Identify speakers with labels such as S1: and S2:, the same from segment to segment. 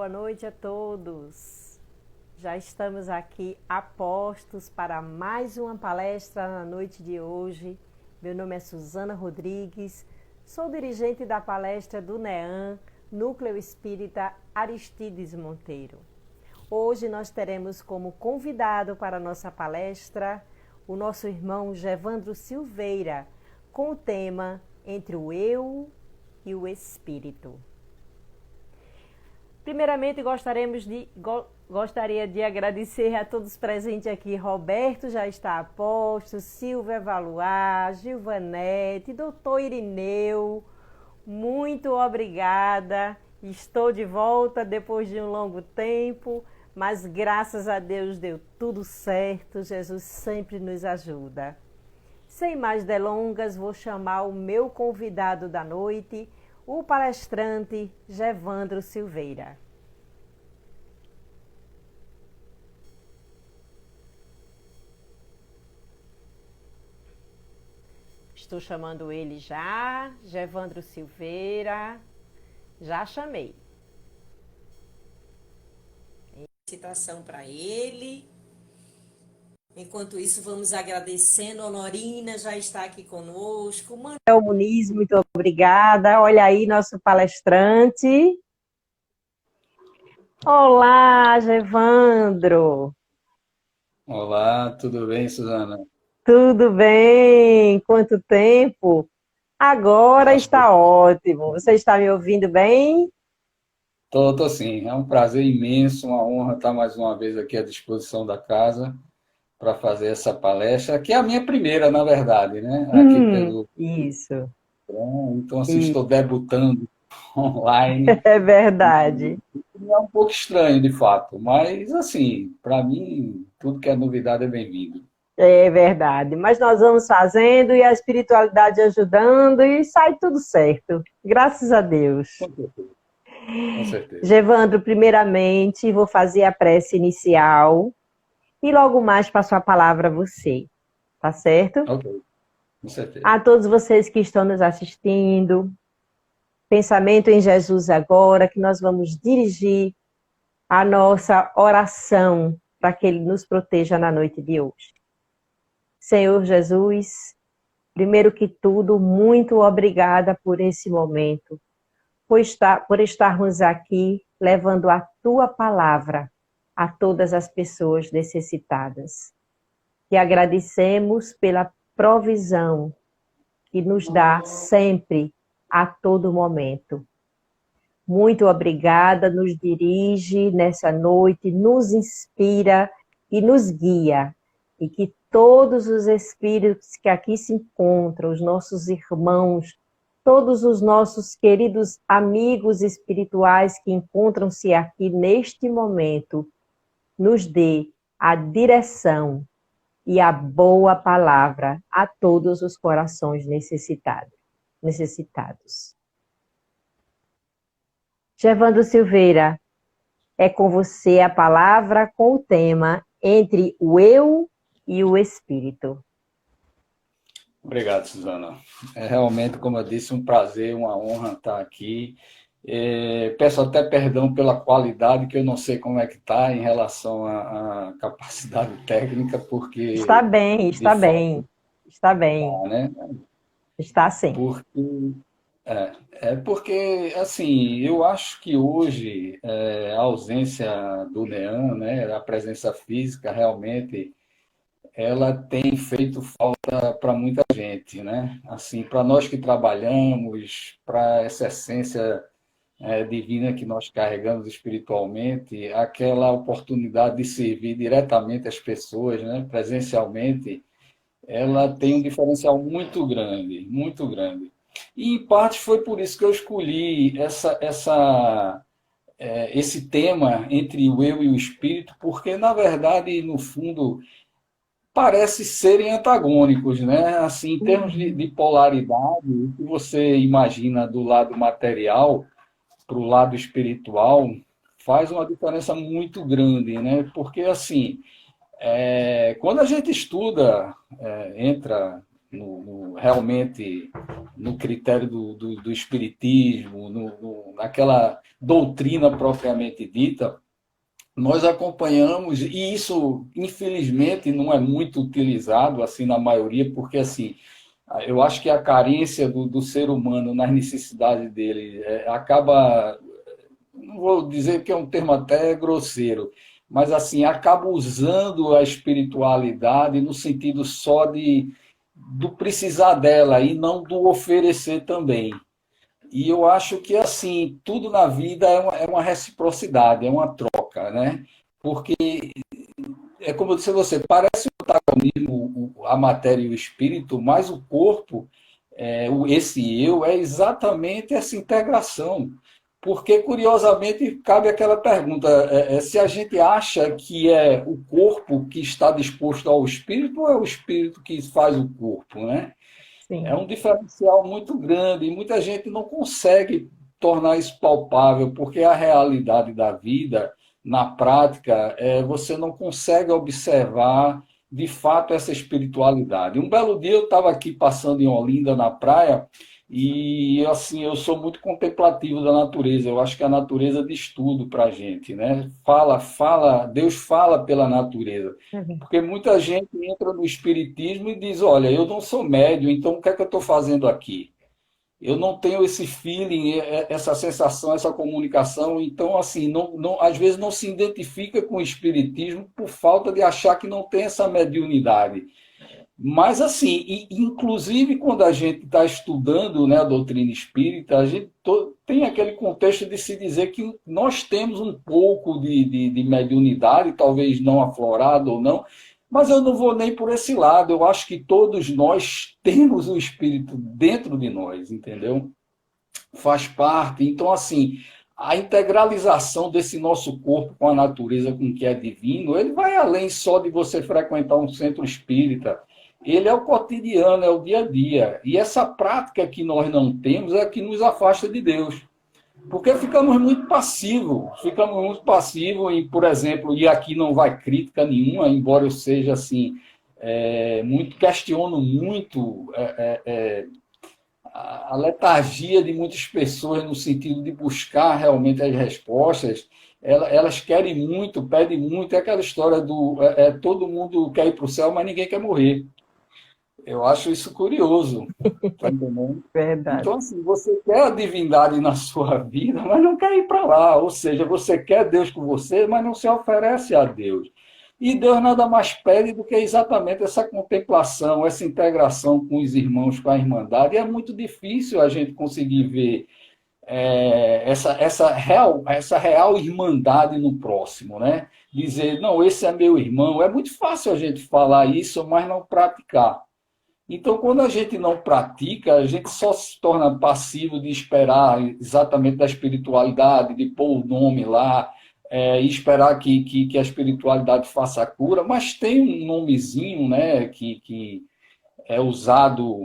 S1: boa noite a todos. Já estamos aqui a postos para mais uma palestra na noite de hoje. Meu nome é Suzana Rodrigues, sou dirigente da palestra do NEAM, Núcleo Espírita Aristides Monteiro. Hoje nós teremos como convidado para a nossa palestra o nosso irmão Gevandro Silveira, com o tema Entre o Eu e o Espírito. Primeiramente, gostaria de agradecer a todos presentes aqui. Roberto já está a posto, Silvia Valuar, Gilvanete, doutor Irineu, muito obrigada. Estou de volta depois de um longo tempo, mas graças a Deus deu tudo certo, Jesus sempre nos ajuda. Sem mais delongas, vou chamar o meu convidado da noite, o palestrante Gevandro Silveira. Estou chamando ele já, Gevandro Silveira, já chamei. Citação para ele. Enquanto isso, vamos agradecendo. A Honorina já está aqui conosco. Manuel Muniz, muito obrigada. Olha aí nosso palestrante. Olá, Gevandro.
S2: Olá, tudo bem, Suzana?
S1: Tudo bem? Quanto tempo? Agora está ótimo. Você está me ouvindo bem?
S2: Tô sim. É um prazer imenso, uma honra estar mais uma vez aqui à disposição da casa para fazer essa palestra, que é a minha primeira, na verdade, né? Aqui pelo...
S1: Isso.
S2: Então, assim, estou debutando online.
S1: É verdade.
S2: É um pouco estranho, de fato, mas, assim, para mim, tudo que é novidade é bem-vindo.
S1: É verdade. Mas nós vamos fazendo e a espiritualidade ajudando e sai tudo certo. Graças a Deus.
S2: Com certeza.
S1: Gevandro, primeiramente, vou fazer a prece inicial e logo mais passo a palavra a você. Tá certo?
S2: Ok, com certeza.
S1: A todos vocês que estão nos assistindo, pensamento em Jesus agora, que nós vamos dirigir a nossa oração para que Ele nos proteja na noite de hoje. Senhor Jesus, primeiro que tudo, muito obrigada por esse momento, por estarmos aqui levando a Tua palavra a todas as pessoas necessitadas. E agradecemos pela provisão que nos dá sempre, a todo momento. Muito obrigada, nos dirige nessa noite, nos inspira e nos guia. E que todos os espíritos que aqui se encontram, os nossos irmãos, todos os nossos queridos amigos espirituais que encontram-se aqui neste momento, nos dê a direção e a boa palavra a todos os corações necessitados. Gevandro Silveira, é com você a palavra com o tema Entre o Eu e o Espírito.
S2: Obrigado, Suzana. É realmente, como eu disse, um prazer, uma honra estar aqui. Peço até perdão pela qualidade, que eu não sei como é que está em relação à capacidade técnica, porque...
S1: Está bem, está bem. Está bem.
S2: Né?
S1: Está sim.
S2: Porque, assim, eu acho que hoje a ausência do NEAM, né, a presença física, realmente, ela tem feito falta para muita gente, né? Assim, para nós que trabalhamos, para essa essência divina que nós carregamos espiritualmente, aquela oportunidade de servir diretamente as pessoas, né, presencialmente, ela tem um diferencial muito grande, muito grande. E, em parte, foi por isso que eu escolhi esse tema entre o eu e o espírito, porque, na verdade, no fundo, parece serem antagônicos, né? Assim, em termos de polaridade, o que você imagina do lado material para o lado espiritual faz uma diferença muito grande, né? Porque, assim, quando a gente estuda, entra realmente no critério do espiritismo, naquela doutrina propriamente dita, nós acompanhamos, e isso, infelizmente, não é muito utilizado assim na maioria, porque assim, eu acho que a carência do ser humano nas necessidades dele acaba, não vou dizer que é um termo até grosseiro, mas assim, acaba usando a espiritualidade no sentido só do precisar dela e não do oferecer também. E eu acho que, assim, tudo na vida é uma reciprocidade, é uma troca, né? Porque, é como eu disse a você, parece um antagonismo a matéria e o espírito, mas o corpo, esse eu, é exatamente essa integração. Porque, curiosamente, cabe aquela pergunta: se a gente acha que é o corpo que está disposto ao espírito, ou é o espírito que faz o corpo, né? É
S1: Sim.
S2: um diferencial muito grande e muita gente não consegue tornar isso palpável, porque a realidade da vida, na prática, você não consegue observar de fato essa espiritualidade. Um belo dia eu estava aqui passando em Olinda, na praia, e assim, eu sou muito contemplativo da natureza. Eu acho que a natureza diz tudo para a gente, né? Deus fala pela natureza.
S1: Uhum.
S2: Porque muita gente entra no espiritismo e diz: olha, eu não sou médium, então o que é que eu estou fazendo aqui? Eu não tenho esse feeling, essa sensação, essa comunicação. Então, assim, às vezes não se identifica com o espiritismo por falta de achar que não tem essa mediunidade. Mas, assim, inclusive quando a gente está estudando, né, a doutrina espírita, a gente tem aquele contexto de se dizer que nós temos um pouco de mediunidade, talvez não aflorado ou não, mas eu não vou nem por esse lado. Eu acho que todos nós temos o espírito dentro de nós, entendeu? Faz parte. Então, assim, a integralização desse nosso corpo com a natureza, com o que é divino, ele vai além só de você frequentar um centro espírita. Ele é o cotidiano, é o dia a dia. E essa prática que nós não temos é a que nos afasta de Deus. Porque ficamos muito passivos em, por exemplo, e aqui não vai crítica nenhuma, embora eu seja assim, muito, questiono muito a letargia de muitas pessoas no sentido de buscar realmente as respostas. Elas querem muito, pedem muito, é aquela história do todo mundo quer ir para o céu, mas ninguém quer morrer. Eu acho isso curioso, tá entendendo?
S1: Verdade.
S2: Então, assim, você quer a divindade na sua vida, mas não quer ir para lá. Ou seja, você quer Deus com você, mas não se oferece a Deus. E Deus nada mais pede do que exatamente essa contemplação, essa integração com os irmãos, com a irmandade. E é muito difícil a gente conseguir ver essa real irmandade no próximo, né? Dizer, não, esse é meu irmão. É muito fácil a gente falar isso, mas não praticar. Então, quando a gente não pratica, a gente só se torna passivo de esperar exatamente da espiritualidade, de pôr o nome lá, e esperar que a espiritualidade faça a cura, mas tem um nomezinho, né, que é usado,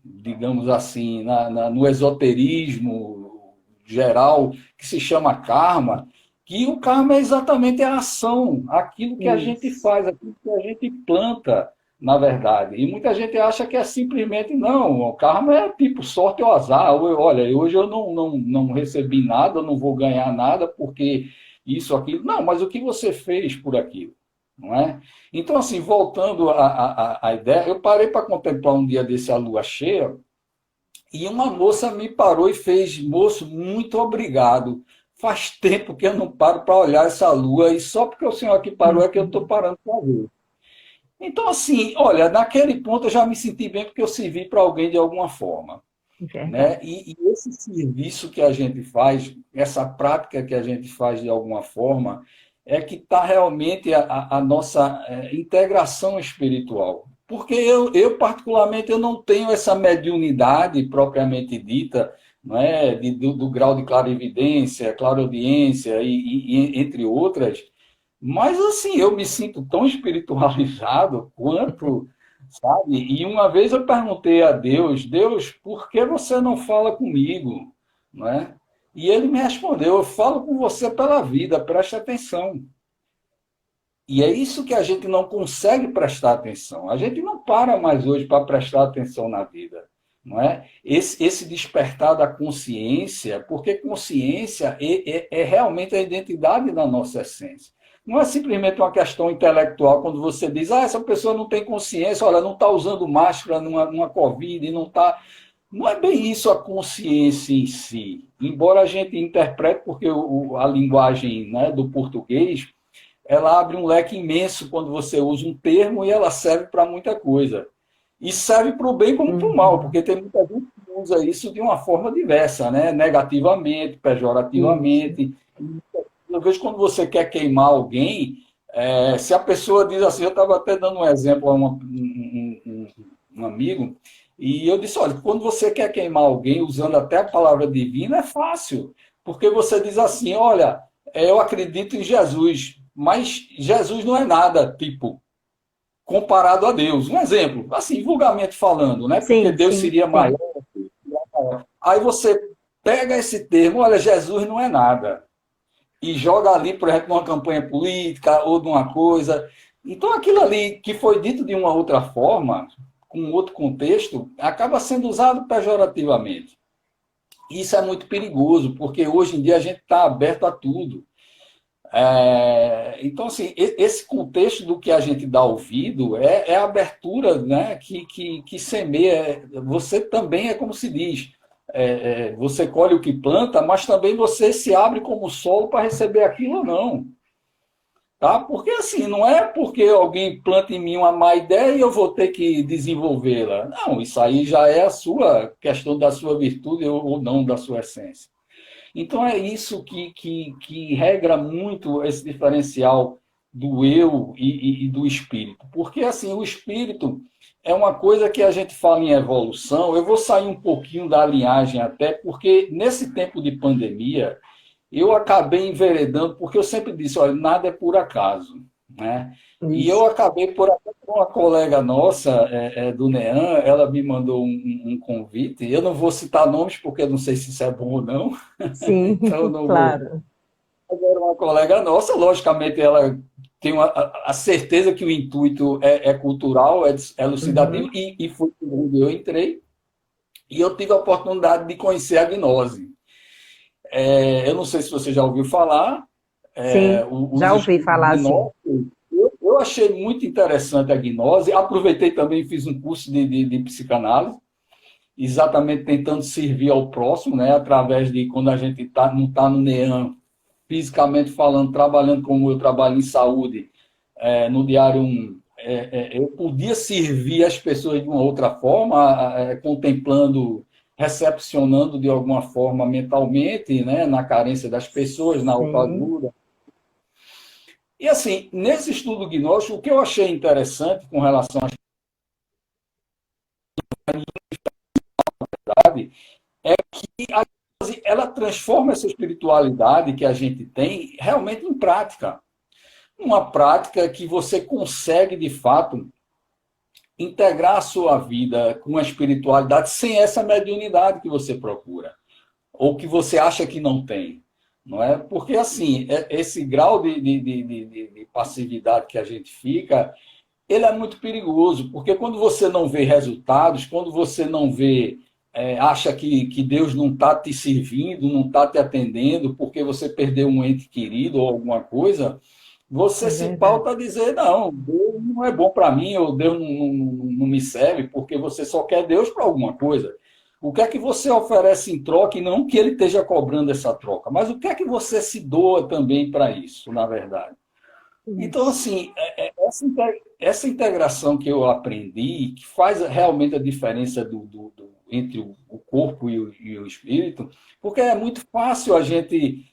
S2: digamos assim, no esoterismo geral, que se chama karma, que o karma é exatamente a ação, aquilo que a gente
S1: Isso.
S2: faz, aquilo que a gente planta, na verdade. E muita gente acha que é simplesmente, não, o karma é tipo sorte ou azar. Olha, hoje eu não recebi nada, não vou ganhar nada porque isso, aquilo. Não, mas o que você fez por aquilo? Não é? Então, assim, voltando à ideia, eu parei para contemplar um dia desse a lua cheia e uma moça me parou e fez: moço, muito obrigado. Faz tempo que eu não paro para olhar essa lua e só porque o senhor aqui parou é que eu estou
S1: Uhum.
S2: parando para ver. Então, assim, olha, naquele ponto eu já me senti bem porque eu servi para alguém de alguma forma,
S1: Verdade.
S2: né? E esse serviço que a gente faz, essa prática que a gente faz de alguma forma, é que está realmente a nossa integração espiritual. Porque particularmente, eu não tenho essa mediunidade propriamente dita, não é? Do grau de clarividência, clareaudiência e entre outras, mas assim, eu me sinto tão espiritualizado quanto, sabe? E uma vez eu perguntei a Deus: Deus, por que você não fala comigo? Não é? E ele me respondeu: eu falo com você pela vida, preste atenção. E é isso que a gente não consegue prestar atenção. A gente não para mais hoje para prestar atenção na vida, não é? Esse despertar da consciência, porque consciência é realmente a identidade da nossa essência. Não é simplesmente uma questão intelectual, quando você diz, essa pessoa não tem consciência, olha, não está usando máscara numa Covid, não está. Não é bem isso a consciência em si. Embora a gente interprete, porque a linguagem, né, do português ela abre um leque imenso quando você usa um termo e ela serve para muita coisa. E serve para o bem como para o mal,
S1: Uhum.
S2: porque tem muita gente que usa isso de uma forma diversa, né? Negativamente,
S1: Isso.
S2: pejorativamente. Eu vejo quando você quer queimar alguém, se a pessoa diz assim, eu estava até dando um exemplo a um amigo, e eu disse, olha, quando você quer queimar alguém usando até a palavra divina, é fácil, porque você diz assim, olha, eu acredito em Jesus, mas Jesus não é nada, tipo, comparado a Deus. Um exemplo, assim, vulgarmente falando, né? Porque
S1: Sim,
S2: Deus
S1: sim,
S2: seria maior.
S1: sim.
S2: Aí você pega esse termo, olha, Jesus não é nada, e joga ali, por exemplo, numa campanha política ou de uma coisa. Então, aquilo ali que foi dito de uma outra forma, com outro contexto, acaba sendo usado pejorativamente. Isso é muito perigoso, porque hoje em dia a gente está aberto a tudo. Então, assim, esse contexto do que a gente dá ouvido é a abertura, né, que semeia. Você também é como se diz, você colhe o que planta, mas também você se abre como solo para receber aquilo ou não. Tá? Porque assim, não é porque alguém planta em mim uma má ideia e eu vou ter que desenvolvê-la. Não, isso aí já é a sua questão da sua virtude ou não da sua essência. Então é isso que regra muito esse diferencial do eu e do espírito. Porque assim, o espírito é uma coisa que a gente fala em evolução. Eu vou sair um pouquinho da linhagem até, porque nesse tempo de pandemia, eu acabei enveredando, porque eu sempre disse, olha, nada é por acaso, né? E eu
S1: Isso.
S2: acabei por até com uma colega nossa, do NEAM, ela me mandou um convite. Eu não vou citar nomes, porque eu não sei se isso é bom ou não,
S1: Sim,
S2: então eu não vou.
S1: claro.
S2: Mas era uma colega nossa, logicamente ela tem a certeza que o intuito é cultural, é elucidativo,
S1: Uhum.
S2: e foi quando eu entrei, e eu tive a oportunidade de conhecer a gnose. Eu não sei se você já ouviu falar,
S1: Sim,
S2: os
S1: já ouvi
S2: estudos
S1: falar assim.
S2: gnósticos. Eu achei muito interessante a gnose, aproveitei também, fiz um curso de psicanálise, exatamente tentando servir ao próximo, né, através de quando a gente não está no NEAM, fisicamente falando, trabalhando como eu trabalho em saúde, no Diário 1, eu podia servir as pessoas de uma outra forma, contemplando, recepcionando de alguma forma mentalmente, né, na carência das pessoas, na
S1: Sim.
S2: autoajuda. E assim, nesse estudo gnóstico, o que eu achei interessante com relação à espiritualidade é que ela transforma essa espiritualidade que a gente tem realmente em prática. Uma prática que você consegue, de fato, integrar a sua vida com a espiritualidade sem essa mediunidade que você procura, ou que você acha que não tem. Não é? Porque, assim, esse grau de passividade que a gente fica, ele é muito perigoso, porque quando você não vê resultados, quando você não vê, acha que Deus não está te servindo, não está te atendendo, porque você perdeu um ente querido ou alguma coisa, você
S1: É
S2: se
S1: verdade.
S2: pauta a dizer, não, Deus não é bom para mim, ou Deus não me serve, porque você só quer Deus para alguma coisa. O que é que você oferece em troca, e não que ele esteja cobrando essa troca, mas o que é que você se doa também para isso, na verdade? Então,
S1: Isso.
S2: assim, essa integração que eu aprendi, que faz realmente a diferença entre o corpo e o espírito, porque é muito fácil a gente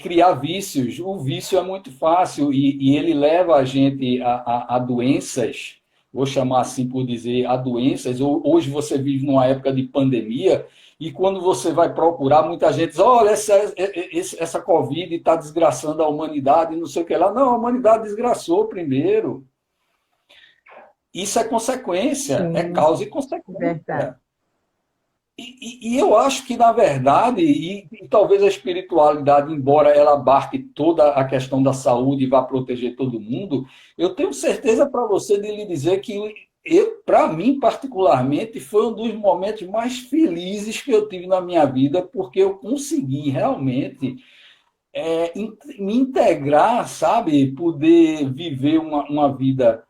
S2: criar vícios. O vício é muito fácil e ele leva a gente a doenças, vou chamar assim por dizer, a doenças. Hoje você vive numa época de pandemia, e quando você vai procurar, muita gente diz, olha, essa Covid está desgraçando a humanidade, não sei o que lá. Não, a humanidade desgraçou primeiro. Isso é consequência, é
S1: Sim,
S2: causa e
S1: verdade.
S2: consequência. E eu acho que, na verdade, e talvez a espiritualidade, embora ela abarque toda a questão da saúde e vá proteger todo mundo, eu tenho certeza para você de lhe dizer que, para mim, particularmente, foi um dos momentos mais felizes que eu tive na minha vida, porque eu consegui realmente me integrar, sabe? Poder viver uma vida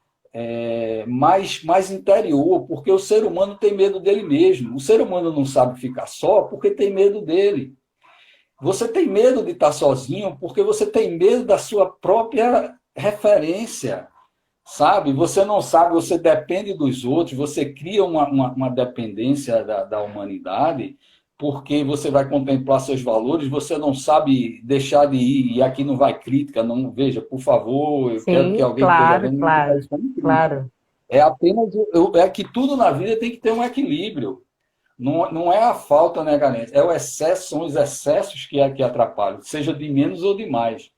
S2: mais interior, porque o ser humano tem medo dele mesmo. O ser humano não sabe ficar só porque tem medo dele. Você tem medo de estar sozinho porque você tem medo da sua própria referência, sabe? Você não sabe, você depende dos outros, você cria uma dependência da humanidade, porque você vai contemplar seus valores, você não sabe deixar de ir, e aqui não vai crítica, não veja, por favor, eu quero que
S1: Sim,
S2: alguém que esteja
S1: claro,
S2: vendo não entenda
S1: claro,
S2: isso como crítica.
S1: claro.
S2: É apenas, é que tudo na vida tem que ter um equilíbrio. Não é a falta, né, Galera? É o excesso, são os excessos que atrapalham, seja de menos ou de mais.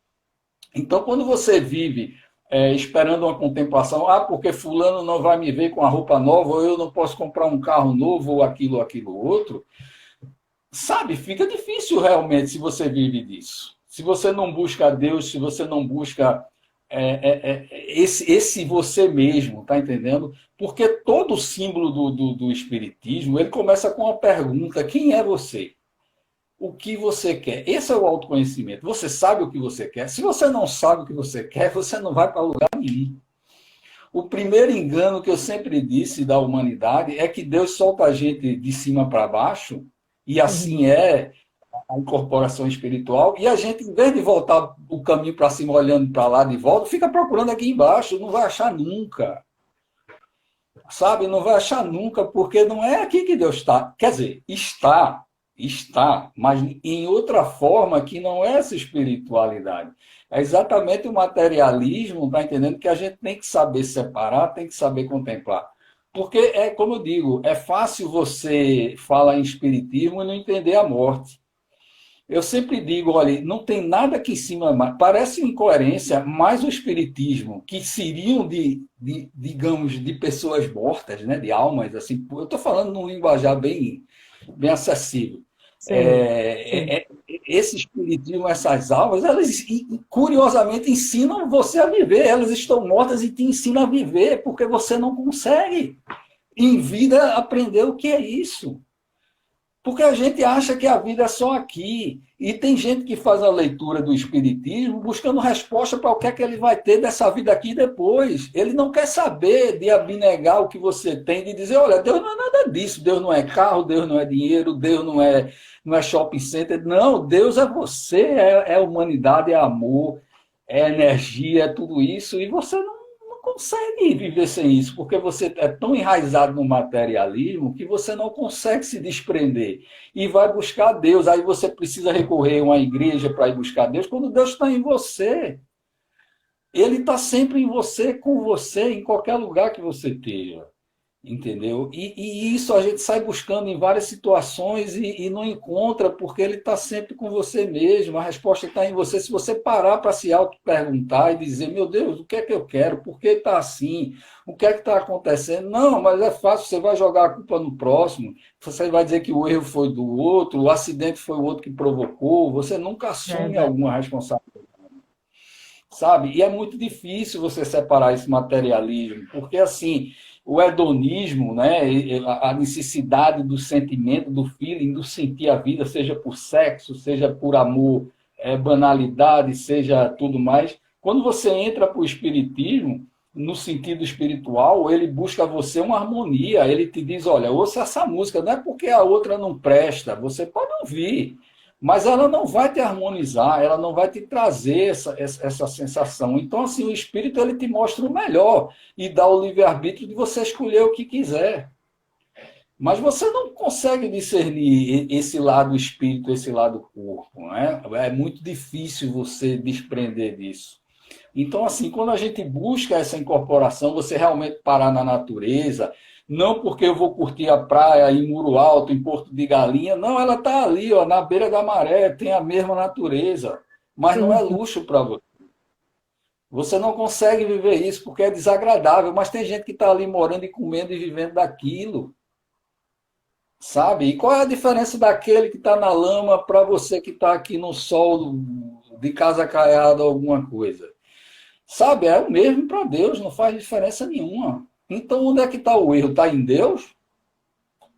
S2: Então, quando você vive esperando uma contemplação, porque fulano não vai me ver com a roupa nova, ou eu não posso comprar um carro novo, ou aquilo outro, sabe, fica difícil realmente se você vive disso. Se você não busca Deus, se você não busca esse você mesmo, tá entendendo? Porque todo o símbolo do Espiritismo, ele começa com uma pergunta: quem é você? O que você quer? Esse é o autoconhecimento. Você sabe o que você quer? Se você não sabe o que você quer, você não vai para lugar nenhum. O primeiro engano que eu sempre disse da humanidade é que Deus solta a gente de cima para baixo, e
S1: Uhum.
S2: assim é a incorporação espiritual, e a gente, em vez de voltar o caminho para cima, olhando para lá de volta, fica procurando aqui embaixo, não vai achar nunca. Sabe? Não vai achar nunca, porque não é aqui que Deus está. Quer dizer, está, mas em outra forma que não é essa espiritualidade. É exatamente o materialismo, tá entendendo? Que a gente tem que saber separar, tem que saber contemplar. Porque é como eu digo, é fácil você falar em espiritismo e não entender a morte. Eu sempre digo, olha, não tem nada aqui em cima, parece uma incoerência, mas o espiritismo, que seriam digamos, de pessoas mortas, né, de almas, assim, eu estou falando num linguajar bem acessível.
S1: Sim, sim.
S2: Esse espiritismo, essas almas, elas curiosamente ensinam você a viver, elas estão mortas e te ensinam a viver, porque você não consegue, em vida, aprender o que é isso. Porque a gente acha que a vida é só aqui. E tem gente que faz a leitura do Espiritismo buscando resposta para o que é que ele vai ter dessa vida aqui depois. Ele não quer saber de abnegar o que você tem, de dizer, olha, Deus não é nada disso. Deus não é carro, Deus não é dinheiro, Deus não é shopping center. Não, Deus é você, é humanidade, é amor, é energia, é tudo isso. E você não consegue viver sem isso, porque você é tão enraizado no materialismo que você não consegue se desprender e vai buscar Deus. Aí você precisa recorrer a uma igreja para ir buscar Deus, quando Deus está em você. Ele está sempre em você, com você, em qualquer lugar que você esteja. Entendeu? E isso a gente sai buscando em várias situações e não encontra, porque ele está sempre com você mesmo, a resposta está em você. Se você parar para se auto-perguntar e dizer, meu Deus, o que é que eu quero? Por que está assim? O que é que está acontecendo? Não, mas é fácil, você vai jogar a culpa no próximo, você vai dizer que o erro foi do outro, o acidente foi o outro que provocou, você nunca assume
S1: Verdade.
S2: alguma responsabilidade, sabe? E é muito difícil você separar esse materialismo, porque assim, o hedonismo, né, a necessidade do sentimento, do feeling, do sentir a vida, seja por sexo, seja por amor, banalidade, seja tudo mais. Quando você entra para o espiritismo, no sentido espiritual, ele busca você uma harmonia, ele te diz, olha, ouça essa música, não é porque a outra não presta, você pode ouvir, mas ela não vai te harmonizar, ela não vai te trazer essa sensação. Então, assim, o espírito ele te mostra o melhor e dá o livre-arbítrio de você escolher o que quiser. Mas você não consegue discernir esse lado espírito, esse lado corpo, né? É muito difícil você desprender disso. Então, assim, quando a gente busca essa incorporação, você realmente parar na natureza, não porque eu vou curtir a praia em Muro Alto, em Porto de Galinha, não, ela está ali, ó, na beira da maré, tem a mesma natureza, mas não é
S1: Uhum.
S2: luxo para você. Você não consegue viver isso porque é desagradável, mas tem gente que está ali morando e comendo e vivendo daquilo. sabe? E qual é a diferença daquele que está na lama para você que está aqui no sol de casa caiada ou alguma coisa? Sabe? É o mesmo para Deus, não faz diferença nenhuma. Então, onde é que está o erro? Está em Deus?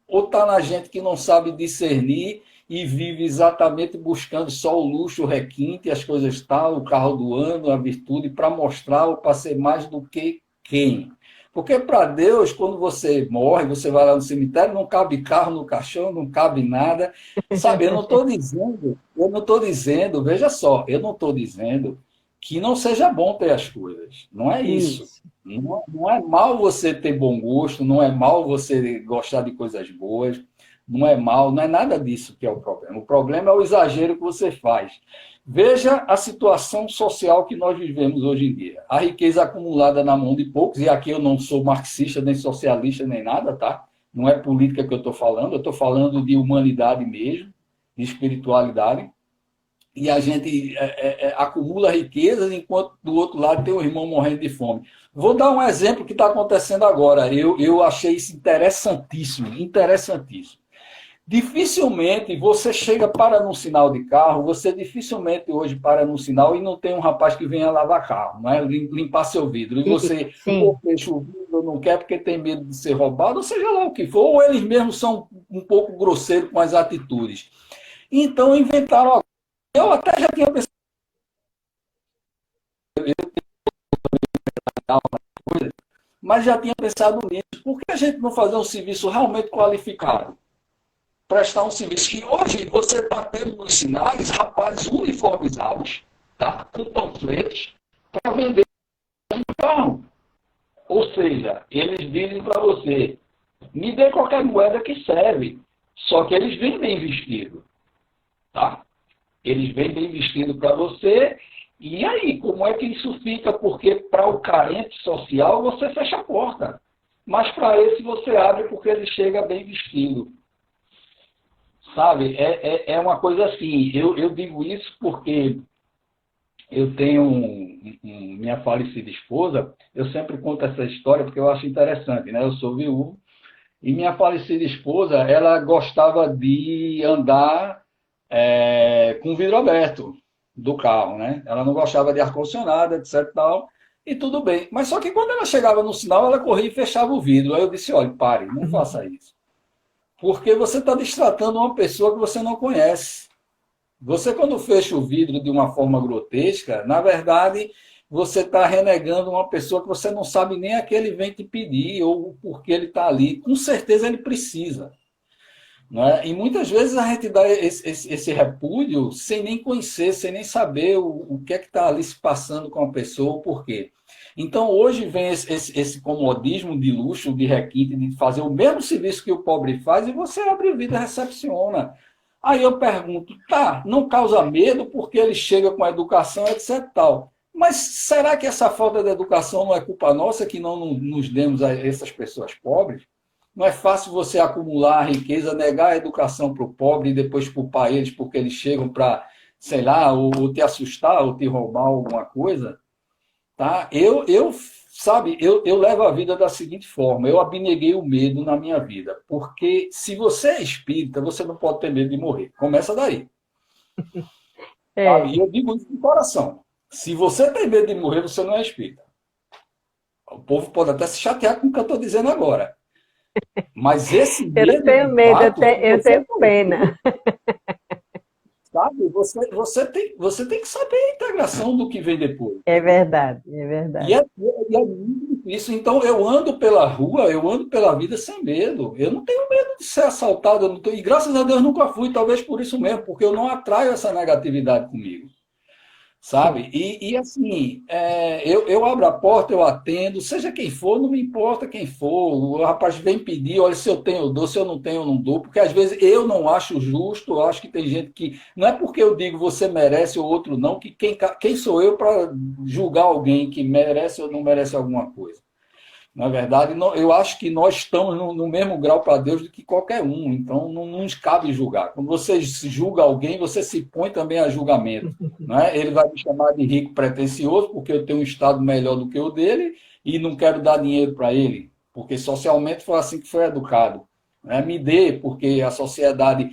S2: Ou está na gente que não sabe discernir e vive exatamente buscando só o luxo, o requinte, as coisas tal, o carro do ano, a virtude, para mostrar ou para ser mais do que quem? Porque para Deus, quando você morre, você vai lá no cemitério, não cabe carro no caixão, não cabe nada. Sabe, eu não estou dizendo, veja só, eu não estou dizendo que não seja bom ter as coisas. Não é isso.
S1: Isso.
S2: Não é mal você ter bom gosto, não é mal você gostar de coisas boas, não é mal, não é nada disso que é o problema. O problema é o exagero que você faz. Veja a situação social que nós vivemos hoje em dia. A riqueza acumulada na mão de poucos, e aqui eu não sou marxista, nem socialista, nem nada, tá? Não é política que eu estou falando de humanidade mesmo, de espiritualidade. E a gente acumula riquezas, enquanto do outro lado tem o irmão morrendo de fome. Vou dar um exemplo que está acontecendo agora. Eu achei isso interessantíssimo, interessantíssimo. Dificilmente você chega para num sinal de carro, você dificilmente hoje para num sinal e não tem um rapaz que venha lavar carro, não é? Limpar seu vidro. E você ou
S1: Sim.
S2: fecha o vidro, não quer porque tem medo de ser roubado, ou seja lá o que for, ou eles mesmos são um pouco grosseiros com as atitudes. Então inventaram. Eu até já tinha pensado, mas já tinha pensado nisso. Por que a gente não fazer um serviço realmente qualificado? Prestar um serviço que hoje você está tendo nos sinais rapazes uniformizados, tá? Com panfletos, para vender um carro. Ou seja, eles dizem para você, me dê qualquer moeda que serve. Só que eles vêm bem vestidos. Tá? Eles vêm bem vestidos para você. E aí, como é que isso fica? Porque para o carente social você fecha a porta. Mas para esse você abre porque ele chega bem vestido. Sabe? É uma coisa assim. Eu digo isso porque eu tenho minha falecida esposa. Eu sempre conto essa história porque eu acho interessante, né? Eu sou viúvo. E minha falecida esposa, ela gostava de andar com o vidro aberto do carro, né? Ela não gostava de ar-condicionado, etc. Tal, e tudo bem. Mas só que quando ela chegava no sinal, ela corria e fechava o vidro. Aí eu disse, olha, pare, não faça isso. Porque você está destratando uma pessoa que você não conhece. Você, quando fecha o vidro de uma forma grotesca, na verdade, você está renegando uma pessoa que você não sabe nem a que ele vem te pedir ou por que ele está ali. Com certeza ele precisa. Né? E muitas vezes a gente dá esse repúdio sem nem conhecer, sem nem saber o que é que está ali se passando com a pessoa, o porquê. Então hoje vem esse comodismo de luxo, de requinte, de fazer o mesmo serviço que o pobre faz e você abre vida e recepciona. Aí eu pergunto, tá, não causa medo porque ele chega com a educação, etc. Tal. Mas será que essa falta de educação não é culpa nossa que não nos demos a essas pessoas pobres? Não é fácil você acumular a riqueza, negar a educação para o pobre e depois culpar eles porque eles chegam para, sei lá, ou te assustar ou te roubar alguma coisa. Tá? Sabe, eu levo a vida da seguinte forma, eu abneguei o medo na minha vida, porque se você é espírita, você não pode ter medo de morrer. Começa daí. Sabe?
S1: É.
S2: E eu digo isso de coração. Se você tem medo de morrer, você não é espírita. O povo pode até se chatear com o que eu estou dizendo agora. Mas esse
S1: Eu não
S2: medo,
S1: tenho
S2: de
S1: medo,
S2: fato, se
S1: eu
S2: você
S1: tenho
S2: não tem,
S1: pena.
S2: sabe, você tem que saber a integração do que vem depois.
S1: É verdade, é
S2: E
S1: verdade.
S2: é muito difícil. Então, eu ando pela rua, eu ando pela vida sem medo. Eu não tenho medo de ser assaltado. Eu não tenho, e graças a Deus nunca fui, talvez por isso mesmo, porque eu não atraio essa negatividade comigo.
S1: Sim.
S2: Sabe? E assim, eu abro a porta, eu atendo, seja quem for, não me importa quem for. O rapaz vem pedir, olha, se eu tenho, eu dou, se eu não tenho, eu não dou, porque às vezes eu não acho justo, eu acho que tem gente que. Não é porque eu digo você merece ou outro não, que quem sou eu para julgar alguém que merece ou não merece alguma coisa. Na verdade, eu acho que nós estamos no mesmo grau para Deus do que qualquer um, então não nos cabe julgar. Quando você julga alguém, você se põe também a julgamento. Né? Ele vai me chamar de rico pretensioso, porque eu tenho um estado melhor do que o dele e não quero dar dinheiro para ele, porque socialmente foi assim que foi educado. né? Me dê, porque a sociedade,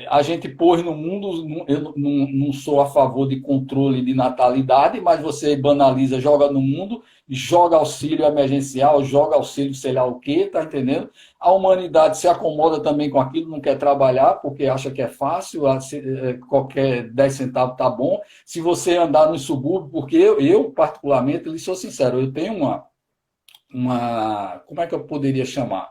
S2: a gente pôs no mundo, eu não sou a favor de controle de natalidade, mas você banaliza, joga no mundo, joga auxílio emergencial, joga auxílio sei lá o quê, tá entendendo? A humanidade se acomoda também com aquilo, não quer trabalhar porque acha que é fácil, qualquer 10 centavos tá bom. Se você andar no subúrbio, porque eu particularmente, lhe sou sincero, eu tenho como é que eu poderia chamar?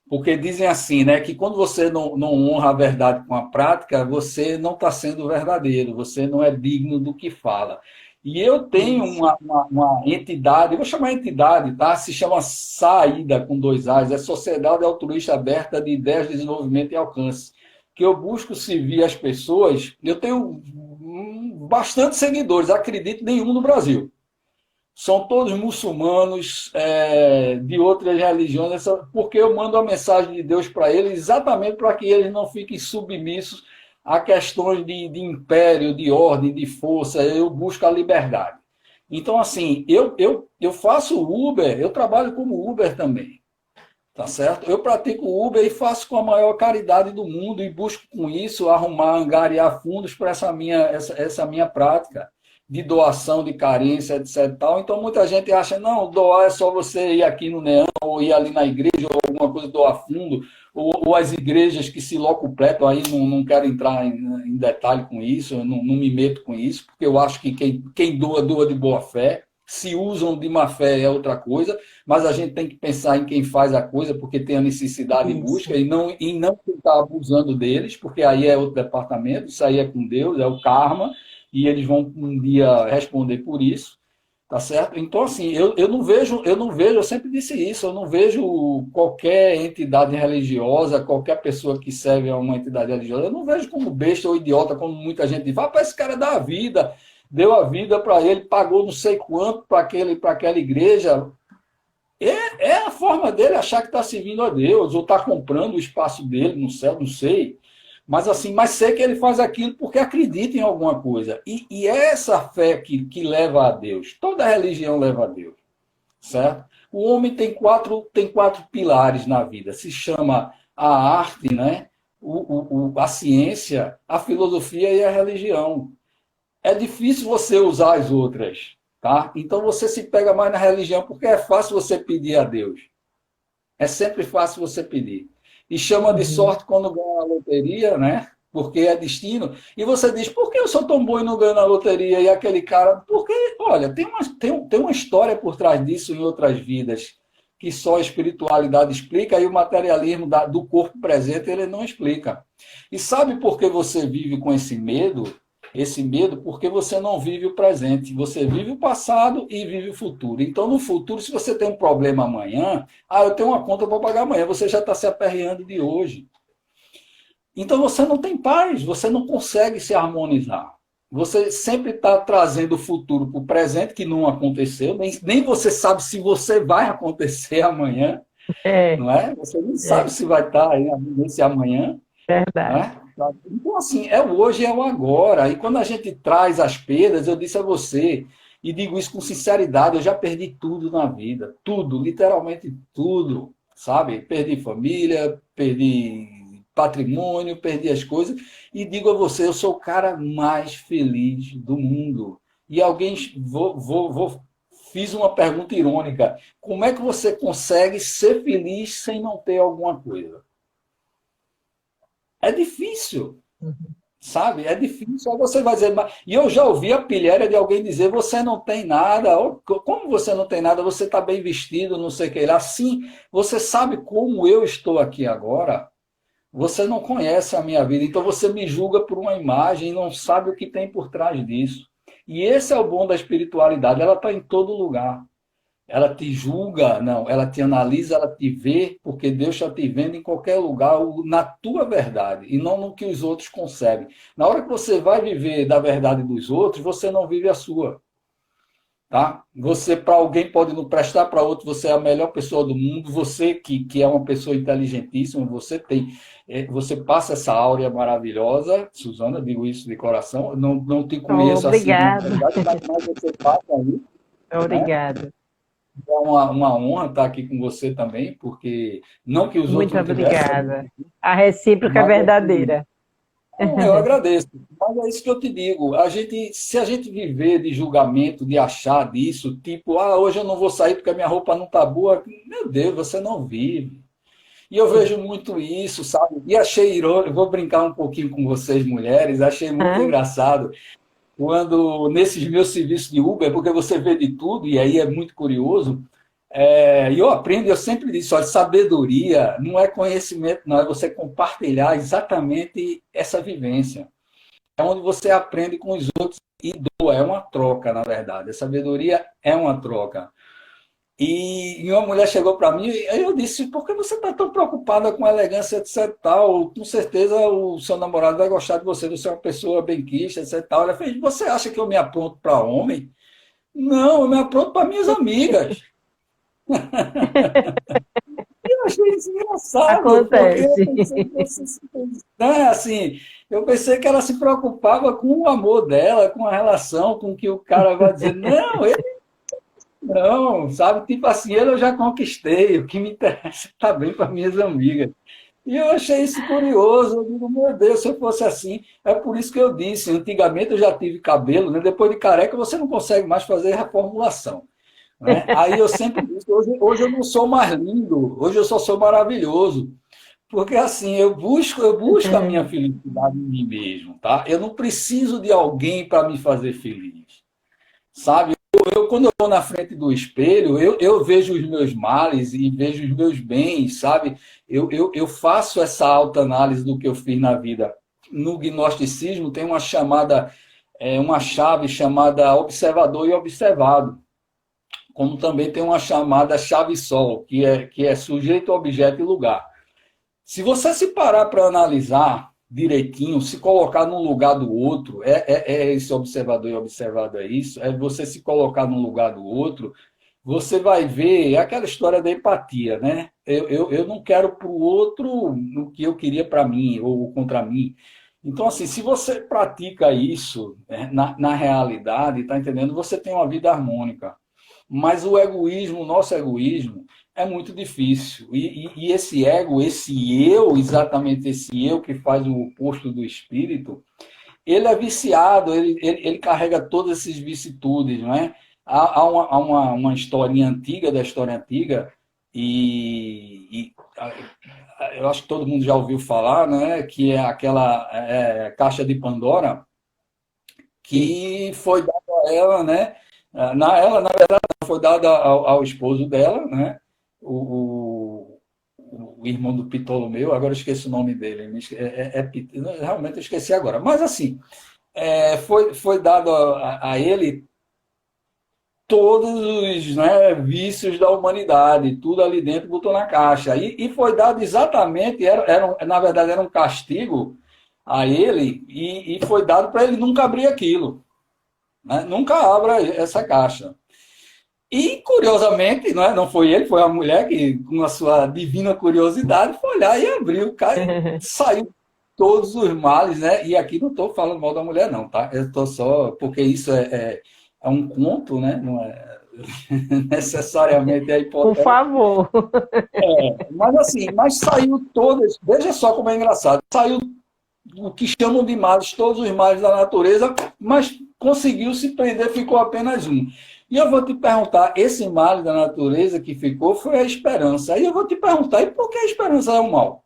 S2: Porque dizem assim, né, que quando você não honra a verdade com a prática, você não está sendo verdadeiro, você não é digno do que fala. E eu tenho uma entidade, eu vou chamar entidade, tá? Se chama Saída, com 2 A's, é Sociedade Altruísta Aberta de Ideias de Desenvolvimento e Alcance, que eu busco servir as pessoas. Eu tenho bastante seguidores, acredito, nenhum no Brasil. São todos muçulmanos, de outras religiões, porque eu mando a mensagem de Deus para eles exatamente para que eles não fiquem submissos a questões de império, de ordem, de força. Eu busco a liberdade. Então, assim, eu faço Uber, eu trabalho como Uber também, tá certo? Eu pratico Uber e faço com a maior caridade do mundo e busco com isso angariar fundos para essa minha prática de doação, de carência, etc. Tal. Então, muita gente acha, não, doar é só você ir aqui no Neão, ou ir ali na igreja, ou alguma coisa, doar fundo, ou as igrejas que se locupletam, aí não quero entrar em detalhe com isso, eu não me meto com isso, porque eu acho que quem doa, doa de boa fé, se usam de má fé é outra coisa, mas a gente tem que pensar em quem faz a coisa, porque tem a necessidade e busca, e não tentar abusando deles, porque aí é outro departamento, isso aí é com Deus, é o karma, e eles vão um dia responder por isso, tá certo? Então, assim, eu não vejo, eu sempre disse isso, eu não vejo qualquer entidade religiosa, qualquer pessoa que serve a uma entidade religiosa, eu não vejo como besta ou idiota, como muita gente diz, para esse cara dar a vida, deu a vida para ele, pagou não sei quanto para aquela igreja. É a forma dele achar que está servindo a Deus, ou está comprando o espaço dele no céu, não sei. Mas assim, mas sei que ele faz aquilo porque acredita em alguma coisa. E é essa fé que leva a Deus. Toda religião leva a Deus, certo? O homem tem quatro pilares na vida. Se chama a arte, né? A ciência, a filosofia e a religião. É difícil você usar as outras, tá? Então você se pega mais na religião porque é fácil você pedir a Deus. É sempre fácil você pedir. E chama de sorte quando ganha a loteria, né? Porque é destino. E você diz, por que eu sou tão bom e não ganho na loteria? E aquele cara, porque, olha, tem uma história por trás disso em outras vidas, que só a espiritualidade explica, e o materialismo do corpo presente ele não explica. E sabe por que você vive com esse medo? Esse medo porque você não vive o presente, você vive o passado e vive o futuro. Então, no futuro, se você tem um problema amanhã, eu tenho uma conta para pagar amanhã, você já está se aperreando de hoje. Então, você não tem paz, você não consegue se harmonizar. Você sempre está trazendo o futuro para o presente, que não aconteceu, nem você sabe se você vai acontecer amanhã, não é? Você não sabe se vai estar aí nesse amanhã.
S1: Verdade.
S2: Né? Então, assim, é o hoje, é o agora. E quando a gente traz as perdas, eu disse a você, e digo isso com sinceridade, eu já perdi tudo na vida. Tudo, literalmente tudo. Sabe? Perdi família, perdi patrimônio, perdi as coisas. E digo a você, eu sou o cara mais feliz do mundo. E alguém, fiz uma pergunta irônica. Como é que você consegue ser feliz sem não ter alguma coisa? É difícil, sabe? É difícil. Aí você vai dizer, e eu já ouvi a pilhéria de alguém dizer, você não tem nada. Como você não tem nada? Você está bem vestido, não sei o que lá. Sim, você sabe como eu estou aqui agora? Você não conhece a minha vida, então você me julga por uma imagem e não sabe o que tem por trás disso. E esse é o bom da espiritualidade, ela está em todo lugar. Ela te julga, não, ela te analisa, ela te vê, porque Deus está te vendo em qualquer lugar, na tua verdade, e não no que os outros concebem. Na hora que você vai viver da verdade dos outros, você não vive a sua. Tá? Você, para alguém, pode não prestar, para outro, você é a melhor pessoa do mundo, você que é uma pessoa inteligentíssima, você passa essa áurea maravilhosa, Suzana, digo isso de coração, não te conheço assim,
S1: Obrigada.
S2: mas você passa aí.
S1: Obrigada.
S2: Né? É uma honra estar aqui com você também, porque não que os outros
S1: Muito
S2: não tivessem,
S1: obrigada. A recíproca é
S2: mas assim,
S1: verdadeira.
S2: eu agradeço. Mas é isso que eu te digo. Se a gente viver de julgamento, de achar disso, tipo, hoje eu não vou sair porque a minha roupa não está boa, meu Deus, você não vive. E eu vejo muito isso, sabe? E achei irônico, vou brincar um pouquinho com vocês, mulheres, achei muito
S1: Hã?
S2: engraçado quando, nesses meus serviços de Uber, porque você vê de tudo, e aí é muito curioso, e eu aprendo, eu sempre disse, olha, sabedoria não é conhecimento, não, é você compartilhar exatamente essa vivência. É onde você aprende com os outros e doa, é uma troca, na verdade. A sabedoria é uma troca. E uma mulher chegou para mim e aí eu disse, por que você está tão preocupada com elegância, etc e tal? Com certeza o seu namorado vai gostar de você, você é uma pessoa benquista, etc e tal. Ela fez, você acha que eu me apronto para homem? Não, eu me apronto para minhas amigas. Eu achei isso engraçado, porque eu
S1: Acontece.
S2: pensei que né, assim, eu pensei que ela se preocupava com o amor dela, com a relação, com o que o cara vai dizer. Não, ele não, sabe? Tipo assim, ele eu já conquistei, o que me interessa é estar bem com as minhas amigas. E eu achei isso curioso, eu digo, meu Deus, se eu fosse assim, é por isso que eu disse, antigamente eu já tive cabelo, né? Depois de careca você não consegue mais fazer reformulação. Né? Aí eu sempre disse, hoje eu não sou mais lindo, hoje eu só sou maravilhoso. Porque assim, eu busco a minha felicidade em mim mesmo, tá? Eu não preciso de alguém para me fazer feliz, sabe? Quando eu estou na frente do espelho, eu vejo os meus males e vejo os meus bens, sabe? Eu faço essa autoanálise do que eu fiz na vida. No gnosticismo tem uma chave chamada observador e observado, como também tem uma chamada chave-sol, que é sujeito, objeto e lugar. Se você se parar para analisar direitinho, se colocar num lugar do outro, é esse observador e observado é isso, é você se colocar no lugar do outro, você vai ver aquela história da empatia, né? Eu não quero para o outro o que eu queria para mim ou contra mim. Então, assim, se você pratica isso né, na realidade, tá entendendo? Você tem uma vida harmônica. Mas o egoísmo, o nosso egoísmo, é muito difícil. E esse ego, esse eu, exatamente esse eu que faz o oposto do espírito, ele é viciado, ele carrega todas essas vicissitudes, não é? Há uma historinha antiga, da história antiga, eu acho que todo mundo já ouviu falar, né? Que é aquela caixa de Pandora,
S1: Sim.
S2: que foi dada a ela, né? Ela, na verdade, foi dada ao esposo dela, né? O irmão do Ptolomeu, agora eu esqueci o nome dele, realmente eu esqueci agora. Mas assim, foi dado a ele todos os né, vícios da humanidade, tudo ali dentro botou na caixa. E foi dado exatamente, na verdade era um castigo a ele, e foi dado para ele nunca abrir aquilo. Né? Nunca abra essa caixa. E, curiosamente, não foi ele, foi a mulher que, com a sua divina curiosidade, foi olhar e abriu, cara, e saiu todos os males, né? E aqui não estou falando mal da mulher, não, tá? Eu estou só, porque isso é um conto, né? Não é necessariamente é
S1: Por
S2: hipotético.
S1: favor.
S2: Mas assim, saiu todas, veja só como é engraçado, saiu o que chamam de males, todos os males da natureza, mas conseguiu se prender, ficou apenas um. E eu vou te perguntar, esse mal da natureza que ficou foi a esperança. Aí eu vou te perguntar, e por que a esperança é um mal?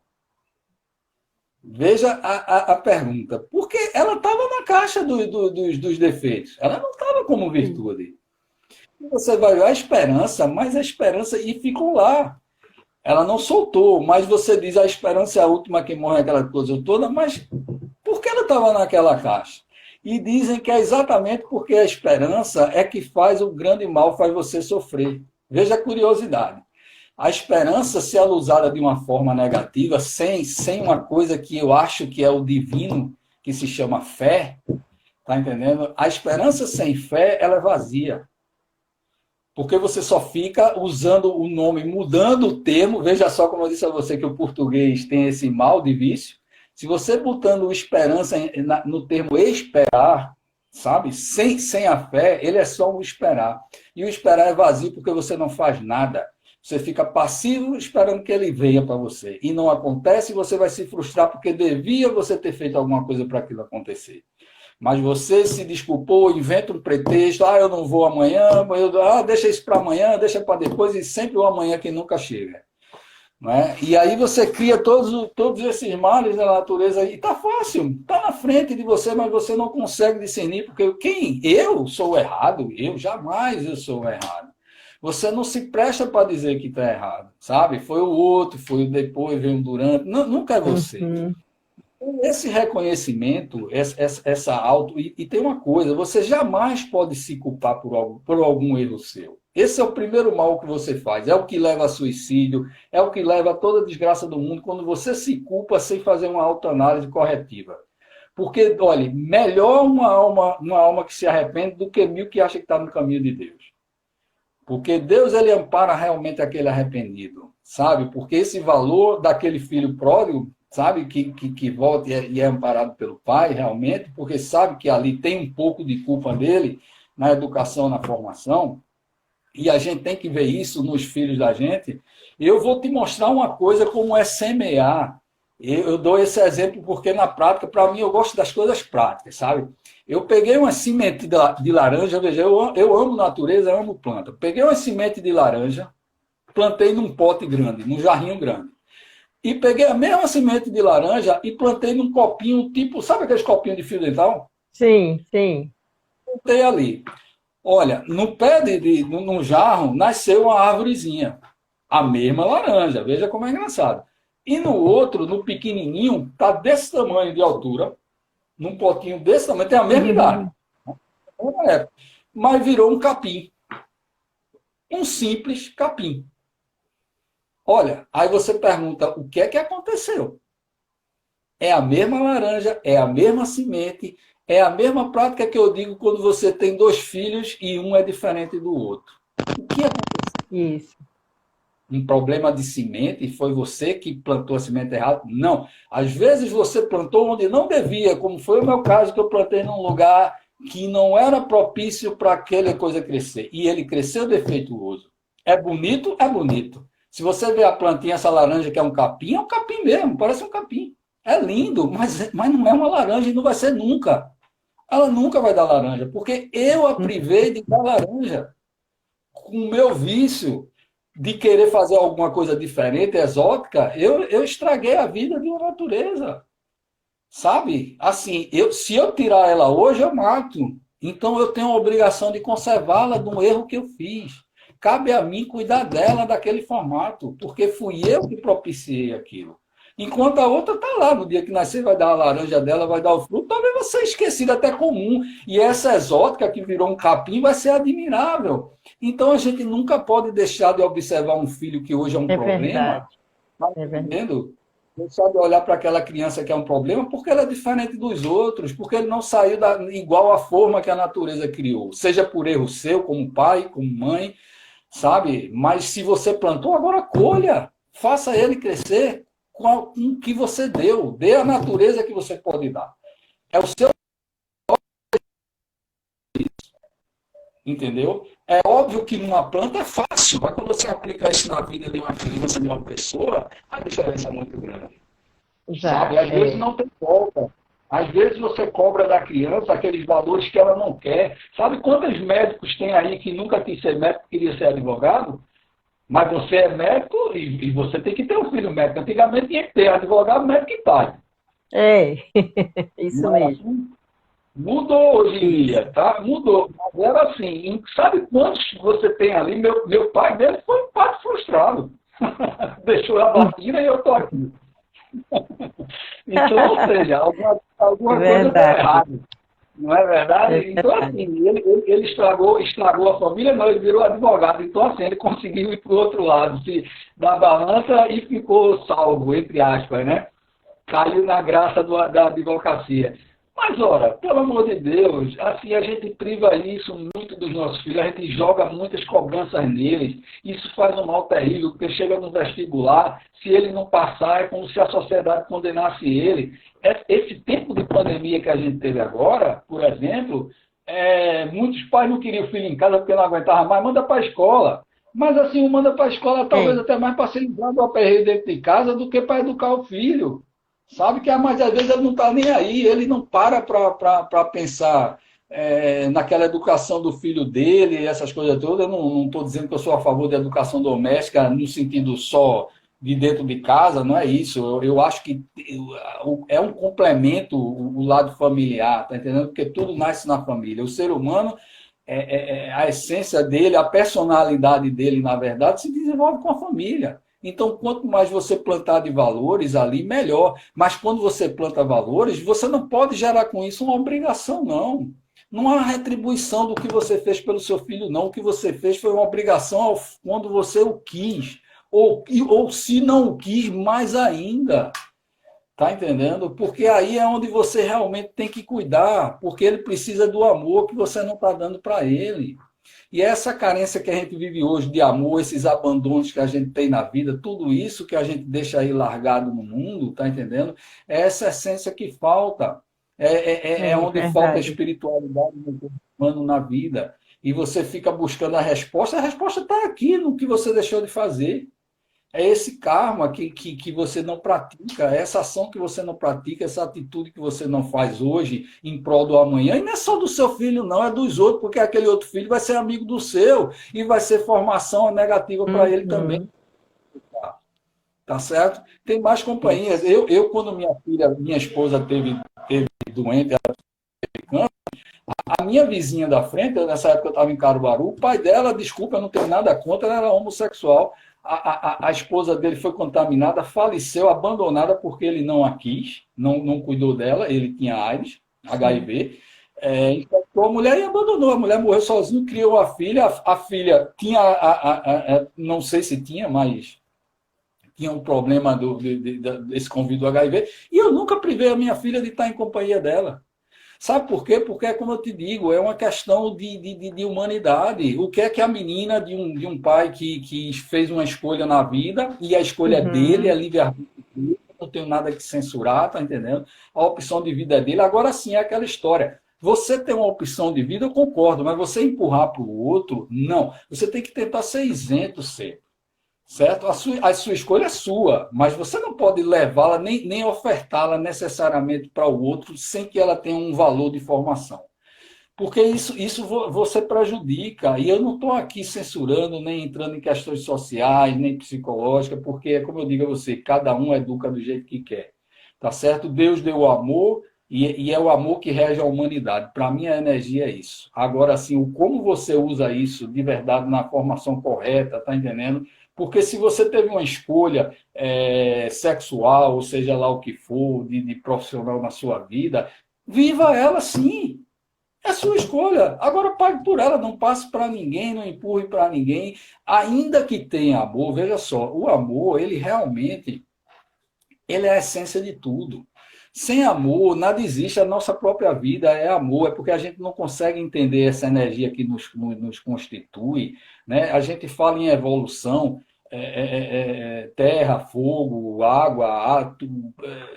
S2: Veja a pergunta. Porque ela estava na caixa dos defeitos. Ela não estava como virtude. Você vai ver a esperança, mas a esperança, e ficou lá. Ela não soltou, mas você diz a esperança é a última que morre, aquela coisa toda, mas por que ela estava naquela caixa? E dizem que é exatamente porque a esperança é que faz o grande mal, faz você sofrer. Veja a curiosidade. A esperança, se ela usada de uma forma negativa, sem uma coisa que eu acho que é o divino, que se chama fé, tá entendendo? A esperança sem fé, ela é vazia. Porque você só fica usando o nome, mudando o termo. Veja só como eu disse a você que o português tem esse mal de vício. Se você botando esperança no termo esperar, sabe? Sem a fé, ele é só um esperar. E o esperar é vazio porque você não faz nada. Você fica passivo esperando que ele venha para você. E não acontece, e você vai se frustrar porque devia você ter feito alguma coisa para aquilo acontecer. Mas você se desculpou, inventa um pretexto, eu não vou amanhã, deixa isso para amanhã, deixa para depois, e sempre o amanhã que nunca chega. Não é? E aí você cria todos esses males da natureza, e está fácil, está na frente de você, mas você não consegue discernir, porque eu sou o errado, eu jamais eu sou o errado. Você não se presta para dizer que está errado, sabe? Foi o outro, foi o depois, veio o durante, não, nunca é você.
S1: Uhum.
S2: Esse reconhecimento, essa auto. E tem uma coisa: você jamais pode se culpar por algum erro seu. Esse é o primeiro mal que você faz. É o que leva a suicídio, é o que leva a toda a desgraça do mundo, quando você se culpa sem fazer uma autoanálise corretiva. Porque, olha, melhor uma alma que se arrepende do que 1000 que acha que está no caminho de Deus. Porque Deus, ele ampara realmente aquele arrependido, sabe? Porque esse valor daquele filho pródigo, sabe, que volta e é amparado pelo pai, realmente, porque sabe que ali tem um pouco de culpa dele na educação, na formação, e a gente tem que ver isso nos filhos da gente. Eu vou te mostrar uma coisa como é semear. Eu dou esse exemplo porque, na prática, para mim, eu gosto das coisas práticas, sabe? Eu peguei uma semente de laranja, veja, eu amo natureza, eu amo planta. Peguei uma semente de laranja, plantei num pote grande, num jarrinho grande. E peguei a mesma semente de laranja e plantei num copinho, tipo, sabe aqueles copinhos de fio dental?
S1: Sim, sim.
S2: Plantei ali. Olha, no pé no jarro, nasceu uma árvorezinha. A mesma laranja, veja como é engraçado. E no outro, no pequenininho, tá desse tamanho de altura, num potinho desse tamanho, tem a mesma idade. Mas virou um capim. Um simples capim. Olha, aí você pergunta, o que é que aconteceu? É a mesma laranja, é a mesma semente, é a mesma prática que eu digo quando você tem 2 filhos e um é diferente do outro. O que aconteceu?
S1: Isso.
S2: Um problema de semente? Foi você que plantou a semente errada? Não. Às vezes você plantou onde não devia, como foi o meu caso, que eu plantei num lugar que não era propício para aquela coisa crescer. E ele cresceu defeituoso. É bonito? É bonito. Se você vê a plantinha, essa laranja que é um capim mesmo, parece um capim. É lindo, mas não é uma laranja e não vai ser nunca. Ela nunca vai dar laranja, porque eu a privei de dar laranja. Com o meu vício de querer fazer alguma coisa diferente, exótica, eu estraguei a vida de uma natureza. Sabe? Assim, se eu tirar ela hoje, eu mato. Então eu tenho a obrigação de conservá-la de um erro que eu fiz. Cabe a mim cuidar dela daquele formato, porque fui eu que propiciei aquilo. Enquanto a outra está lá, no dia que nascer vai dar a laranja dela, vai dar o fruto, talvez você esquecida até comum. E essa exótica que virou um capim vai ser admirável. Então a gente nunca pode deixar de observar um filho que hoje é um problema.
S1: Verdade.
S2: Tá
S1: É verdade.
S2: entendendo? Deixar de olhar para aquela criança que é um problema porque ela é diferente dos outros, porque ele não saiu igual à forma que a natureza criou. Seja por erro seu, como pai, como mãe, sabe? Mas se você plantou, agora colha. Faça ele crescer com o que você deu. Dê a natureza que você pode dar. É o seu. Entendeu? É óbvio que numa planta é fácil, mas quando você aplica isso na vida de uma criança, de uma pessoa, a diferença é muito grande.
S1: Já,
S2: Sabe? Às vezes não tem volta. Às vezes você cobra da criança aqueles valores que ela não quer. Sabe quantos médicos tem aí que nunca quis ser médico, queria ser advogado? Mas você é médico e você tem que ter um filho médico. Antigamente tinha que ter advogado, médico e pai.
S1: é. Isso
S2: Não era
S1: mesmo.
S2: assim? Mudou hoje em
S1: Isso.
S2: dia, tá? Mudou. Mas era assim. E sabe quantos você tem ali? Meu pai dele foi um pai frustrado. Deixou a vacina e eu estou aqui. Então, ou seja, alguma coisa está
S1: Verdade.
S2: errada. Não é verdade?
S1: É
S2: Então,
S1: verdade.
S2: assim, ele estragou a família, não, ele virou advogado. Então, assim, ele conseguiu ir para o outro lado da balança e ficou salvo, entre aspas, né? Caiu na graça da advocacia. Mas, ora, pelo amor de Deus, assim, a gente priva isso muito dos nossos filhos, a gente joga muitas cobranças neles, isso faz um mal terrível, porque chega no vestibular, se ele não passar, é como se a sociedade condenasse ele. Esse tempo de pandemia que a gente teve agora, por exemplo, muitos pais não queriam o filho em casa porque não aguentava mais, manda para a escola. Mas assim, o manda para a escola talvez
S1: É,
S2: até mais para ser livrado do aperreio dentro de casa do que para educar o filho. Sabe que mais às vezes ele não está nem aí, ele não para pensar naquela educação do filho dele, essas coisas todas. Eu não estou dizendo que eu sou a favor da educação doméstica no sentido só de dentro de casa, não é isso. Eu acho que é um complemento o lado familiar, tá entendendo? Porque tudo nasce na família. O ser humano, a essência dele, a personalidade dele, na verdade, se desenvolve com a família. Então, quanto mais você plantar de valores ali, melhor. Mas quando você planta valores, você não pode gerar com isso uma obrigação, não. Não há retribuição do que você fez pelo seu filho, não. O que você fez foi uma obrigação quando você o quis. Ou se não o quis, mais ainda. Tá entendendo? Porque aí é onde você realmente tem que cuidar, porque ele precisa do amor que você não está dando para ele. E essa carência que a gente vive hoje de amor, esses abandonos que a gente tem na vida, tudo isso que a gente deixa aí largado no mundo, tá entendendo? É essa essência que falta. É
S1: é
S2: onde falta a
S1: verdade.
S2: espiritualidade no corpo humano na vida. E você fica buscando a resposta está aqui no que você deixou de fazer. É esse karma que você não pratica, é essa ação que você não pratica, essa atitude que você não faz hoje em prol do amanhã. E não é só do seu filho, não, é dos outros, porque aquele outro filho vai ser amigo do seu e vai ser formação negativa para ele também,
S1: Uhum,
S2: tá certo? Tem mais companhias.
S1: isso.
S2: Quando minha esposa teve doente, a minha vizinha da frente, nessa época eu estava em Caruaru, o pai dela, desculpa, eu não tenho nada contra, ela era homossexual. A esposa dele foi contaminada, faleceu, abandonada porque ele não a quis, não cuidou dela, ele tinha AIDS,
S1: Sim.
S2: HIV, infectou a mulher e abandonou. A mulher morreu sozinha, criou a filha. A filha tinha, não sei se tinha, mas tinha um problema desse convívio do HIV. E eu nunca privei a minha filha de estar em companhia dela. Sabe por quê? Porque, como eu te digo, é uma questão de humanidade. O que é que a menina de um pai que fez uma escolha na vida, e a escolha dele, é
S1: Uhum,
S2: livre-arbítrio dele, não tenho nada que censurar, tá entendendo? A opção de vida é dele. Agora sim, é aquela história. Você tem uma opção de vida, eu concordo, mas você empurrar para o outro, não. Você tem que tentar ser isento, ser. Certo? A sua escolha é sua, mas você não pode levá-la nem ofertá-la necessariamente para o outro sem que ela tenha um valor de formação. Porque isso você prejudica. E eu não estou aqui censurando, nem entrando em questões sociais, nem psicológicas, porque, como eu digo a você, cada um educa do jeito que quer. Tá certo? Deus deu o amor e é o amor que rege a humanidade. Para mim, a energia é isso. Agora, assim, o como você usa isso de verdade na formação correta, tá entendendo? Porque se você teve uma escolha sexual, ou seja lá o que for, de profissional na sua vida, viva ela sim. É sua escolha. Agora pague por ela, não passe para ninguém, não empurre para ninguém. Ainda que tenha amor, veja só, o amor, ele realmente, ele é a essência de tudo. Sem amor, nada existe, a nossa própria vida é amor, é porque a gente não consegue entender essa energia que nos constitui, né? A gente fala em evolução, terra, fogo, água, átomo,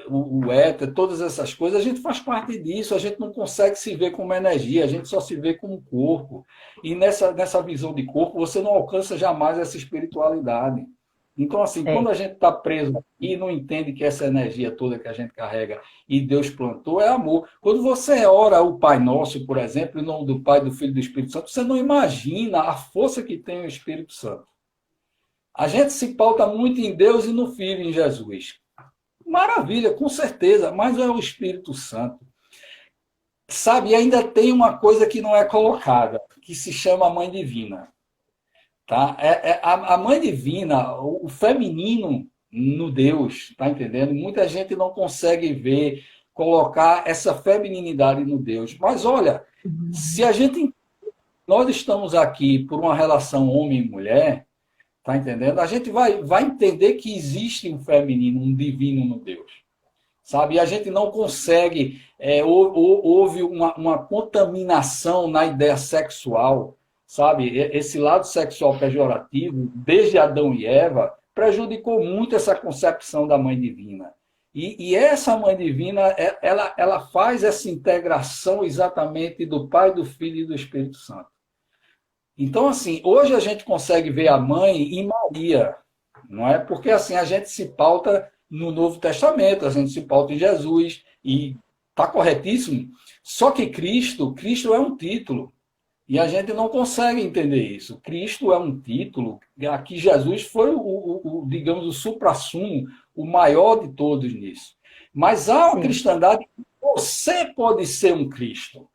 S2: o éter, todas essas coisas, a gente faz parte disso, a gente não consegue se ver como energia, a gente só se vê como corpo. E nessa visão de corpo, você não alcança jamais essa espiritualidade. Então, assim, quando
S1: É.
S2: a gente está preso e não entende que essa energia toda que a gente carrega e Deus plantou é amor. Quando você ora o Pai Nosso, por exemplo, em nome do Pai, do Filho e do Espírito Santo, você não imagina a força que tem o Espírito Santo. A gente se pauta muito em Deus e no Filho, em Jesus. Maravilha, com certeza, mas é o Espírito Santo. Sabe, e ainda tem uma coisa que não é colocada, que se chama Mãe Divina. Tá? A Mãe Divina, o feminino no Deus, tá entendendo? Muita gente não consegue ver, colocar essa femininidade no Deus. Mas olha, se
S1: Uhum.
S2: a gente, nós estamos aqui por uma relação homem e mulher, tá entendendo? A gente vai entender que existe um feminino, um divino no Deus. Sabe? E a gente não consegue, houve uma contaminação na ideia sexual, sabe? Esse lado sexual pejorativo, desde Adão e Eva, prejudicou muito essa concepção da mãe divina. E essa Mãe Divina, ela faz essa integração exatamente do Pai, do Filho e do Espírito Santo. Então, assim, hoje a gente consegue ver a mãe em Maria, não é? Porque assim a gente se pauta no Novo Testamento, a gente se pauta em Jesus, e está corretíssimo. Só que Cristo é um título, e a gente não consegue entender isso. Cristo é um título, aqui Jesus foi digamos, o suprassumo, o maior de todos nisso. Mas há uma
S1: Sim.
S2: cristandade que você pode ser um Cristo.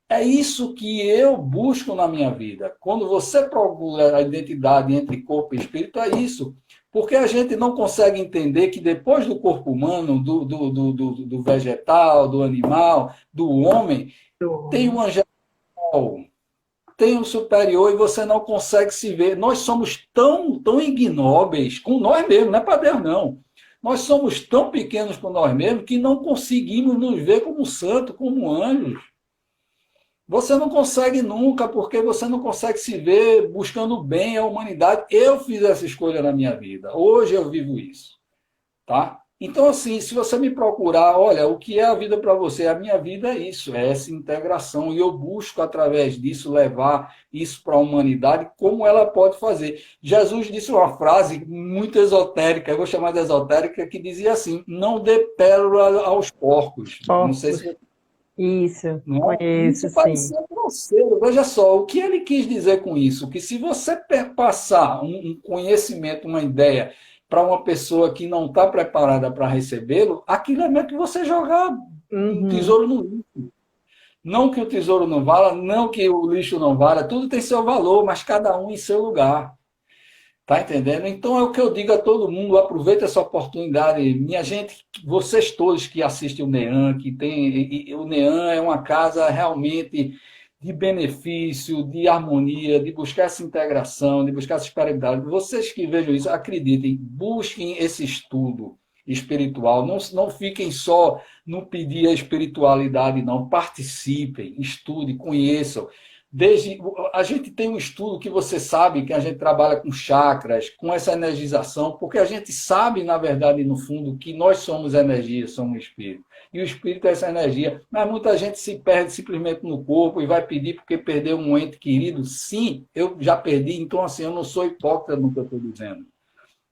S2: É isso que eu busco na minha vida. Quando você procura a identidade entre corpo e espírito, é isso. Porque a gente não consegue entender que depois do corpo humano, do vegetal, do animal, do homem, tem o angelical, tem o superior e você não consegue se ver. Nós somos tão ignóbeis com nós mesmos, não é para Deus, não. Nós somos tão pequenos com nós mesmos que não conseguimos nos ver como santo, como anjos. Você não consegue nunca, porque você não consegue se ver buscando bem a humanidade. Eu fiz essa escolha na minha vida. Hoje eu vivo isso. Tá? Então, assim, se você me procurar, olha, o que é a vida para você? A minha vida é isso, é essa integração. E eu busco, através disso, levar isso para a humanidade, como ela pode fazer. Jesus disse uma frase muito esotérica, eu vou chamar de esotérica, que dizia assim: não dê pérola aos porcos. Não sei
S1: Porcos.
S2: se
S1: Isso,
S2: não é?
S1: conheço,
S2: Isso
S1: sim.
S2: parecia grosseiro. Veja só, o que ele quis dizer com isso? Que se você passar um conhecimento, uma ideia, para uma pessoa que não está preparada para recebê-lo, aquilo é mesmo que você jogar um
S1: Uhum.
S2: tesouro no lixo. Não que o tesouro não vala, não que o lixo não valha, tudo tem seu valor, mas cada um em seu lugar. Tá entendendo? Então é o que eu digo a todo mundo, aproveita essa oportunidade. Minha gente, vocês todos que assistem o NEAM, que tem. O NEAM é uma casa realmente de benefício, de harmonia, de buscar essa integração, de buscar essa espiritualidade. Vocês que vejam isso, acreditem, busquem esse estudo espiritual. Não fiquem só no pedir a espiritualidade, não. Participem, estudem, conheçam. Desde a gente tem um estudo que você sabe que a gente trabalha com chakras, com essa energização, porque a gente sabe, na verdade, no fundo, que nós somos energia, somos espírito. E o espírito é essa energia. Mas muita gente se perde simplesmente no corpo e vai pedir porque perdeu um ente querido. Sim, eu já perdi, então assim, eu não sou hipócrita no que eu estou dizendo.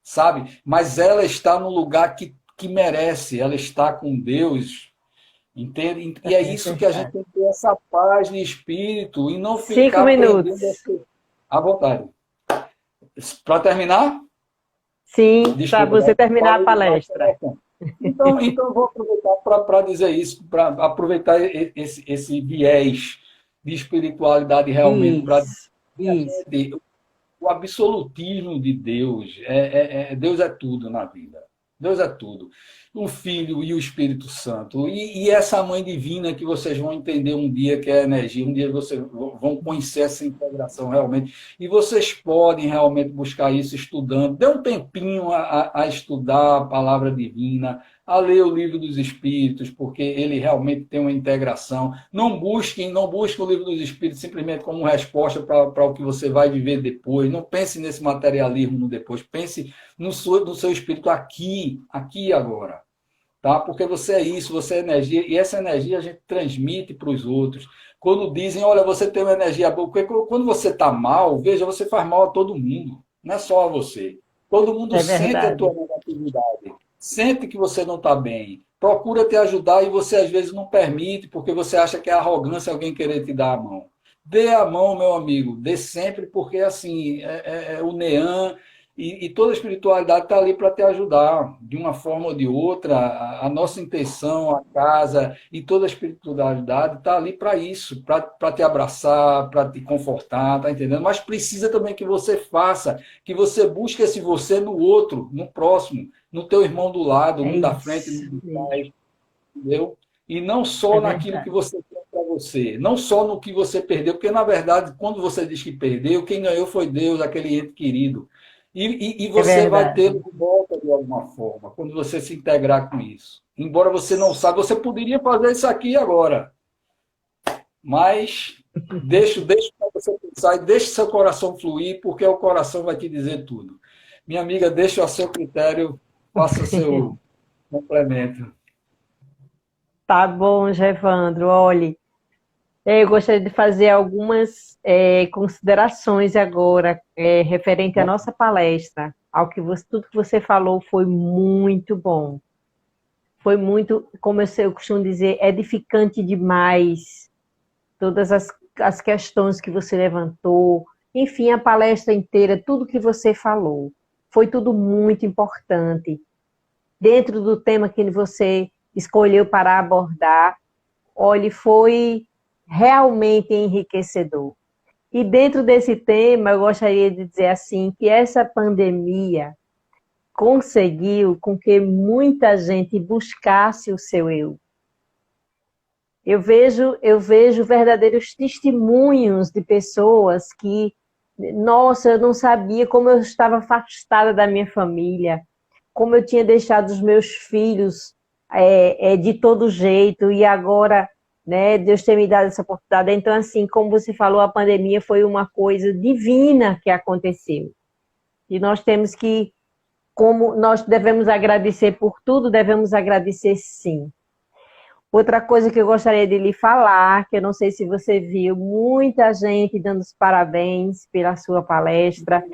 S2: Sabe? Mas ela está no lugar que merece, ela está com Deus. Entende? E é
S1: É
S2: isso que a gente
S1: verdade.
S2: tem que ter essa paz de espírito e não
S1: Cinco
S2: ficar
S1: minutos.
S2: prendendo à vontade. Para terminar,
S1: Sim, para
S2: desculpa,
S1: você
S2: né?
S1: terminar a
S2: Falei demais.
S1: palestra.
S2: Então eu vou aproveitar para dizer isso, para aproveitar esse viés de espiritualidade realmente, para
S1: Isso, isso.
S2: o absolutismo de Deus. Deus é tudo na vida. Deus é tudo. O Filho e o Espírito Santo. E essa mãe divina que vocês vão entender um dia que é energia, um dia vocês vão conhecer essa integração realmente. E vocês podem realmente buscar isso estudando. Dê um tempinho a estudar a palavra divina, a ler o livro dos Espíritos, porque ele realmente tem uma integração. Não busquem o livro dos Espíritos simplesmente como resposta para o que você vai viver depois. Não pense nesse materialismo no depois. Pense no seu espírito aqui e agora. Tá? Porque você é isso, você é energia, e essa energia a gente transmite para os outros. Quando dizem, olha, você tem uma energia boa, porque quando você está mal, veja, você faz mal a todo mundo, não é só a você. Todo mundo
S1: É
S2: sente a tua
S1: verdade.
S2: negatividade, sente que você não está bem, procura te ajudar e você às vezes não permite, porque você acha que é arrogância alguém querer te dar a mão. Dê a mão, meu amigo, dê sempre, porque assim, é o NEAM e toda a espiritualidade está ali para te ajudar, de uma forma ou de outra. A nossa intenção, a casa e toda a espiritualidade está ali para isso, para te abraçar, para te confortar, tá entendendo? Mas precisa também que você faça, que você busque esse você no outro, no próximo, no teu irmão do lado,
S1: É
S2: no da frente, no
S1: isso.
S2: de trás, entendeu? E não
S1: É
S2: só naquilo que
S1: verdade.
S2: você tem para você, não só no que você perdeu, porque na verdade, quando você diz que perdeu, quem ganhou foi Deus, aquele ente querido. E
S1: É
S2: você vai ter
S1: verdade.
S2: de volta de alguma forma, quando você se integrar com isso. Embora você não saiba, você poderia fazer isso aqui agora, mas deixa para você pensar e deixe seu coração fluir, porque o coração vai te dizer tudo. Minha amiga, deixa a seu critério, faça seu. complemento.
S1: Tá bom, Evandro. Olhe, eu gostaria de fazer algumas considerações agora, referente à nossa palestra. Ao que tudo que você falou foi muito bom. Foi muito, como eu costumo dizer, edificante demais. Todas as questões que você levantou, enfim, a palestra inteira, tudo que você falou. Foi tudo muito importante. Dentro do tema que você escolheu para abordar, olhe, foi realmente enriquecedor. E dentro desse tema, eu gostaria de dizer assim, que essa pandemia conseguiu com que muita gente buscasse o seu eu. Eu vejo verdadeiros testemunhos de pessoas que, nossa, eu não sabia como eu estava afastada da minha família, como eu tinha deixado os meus filhos de todo jeito, e agora, né, Deus tem me dado essa oportunidade. Então, assim, como você falou, a pandemia foi uma coisa divina que aconteceu. E nós temos que, como nós devemos agradecer por tudo, devemos agradecer sim. Outra coisa que eu gostaria de lhe falar, que eu não sei se você viu, muita gente dando os parabéns pela sua palestra,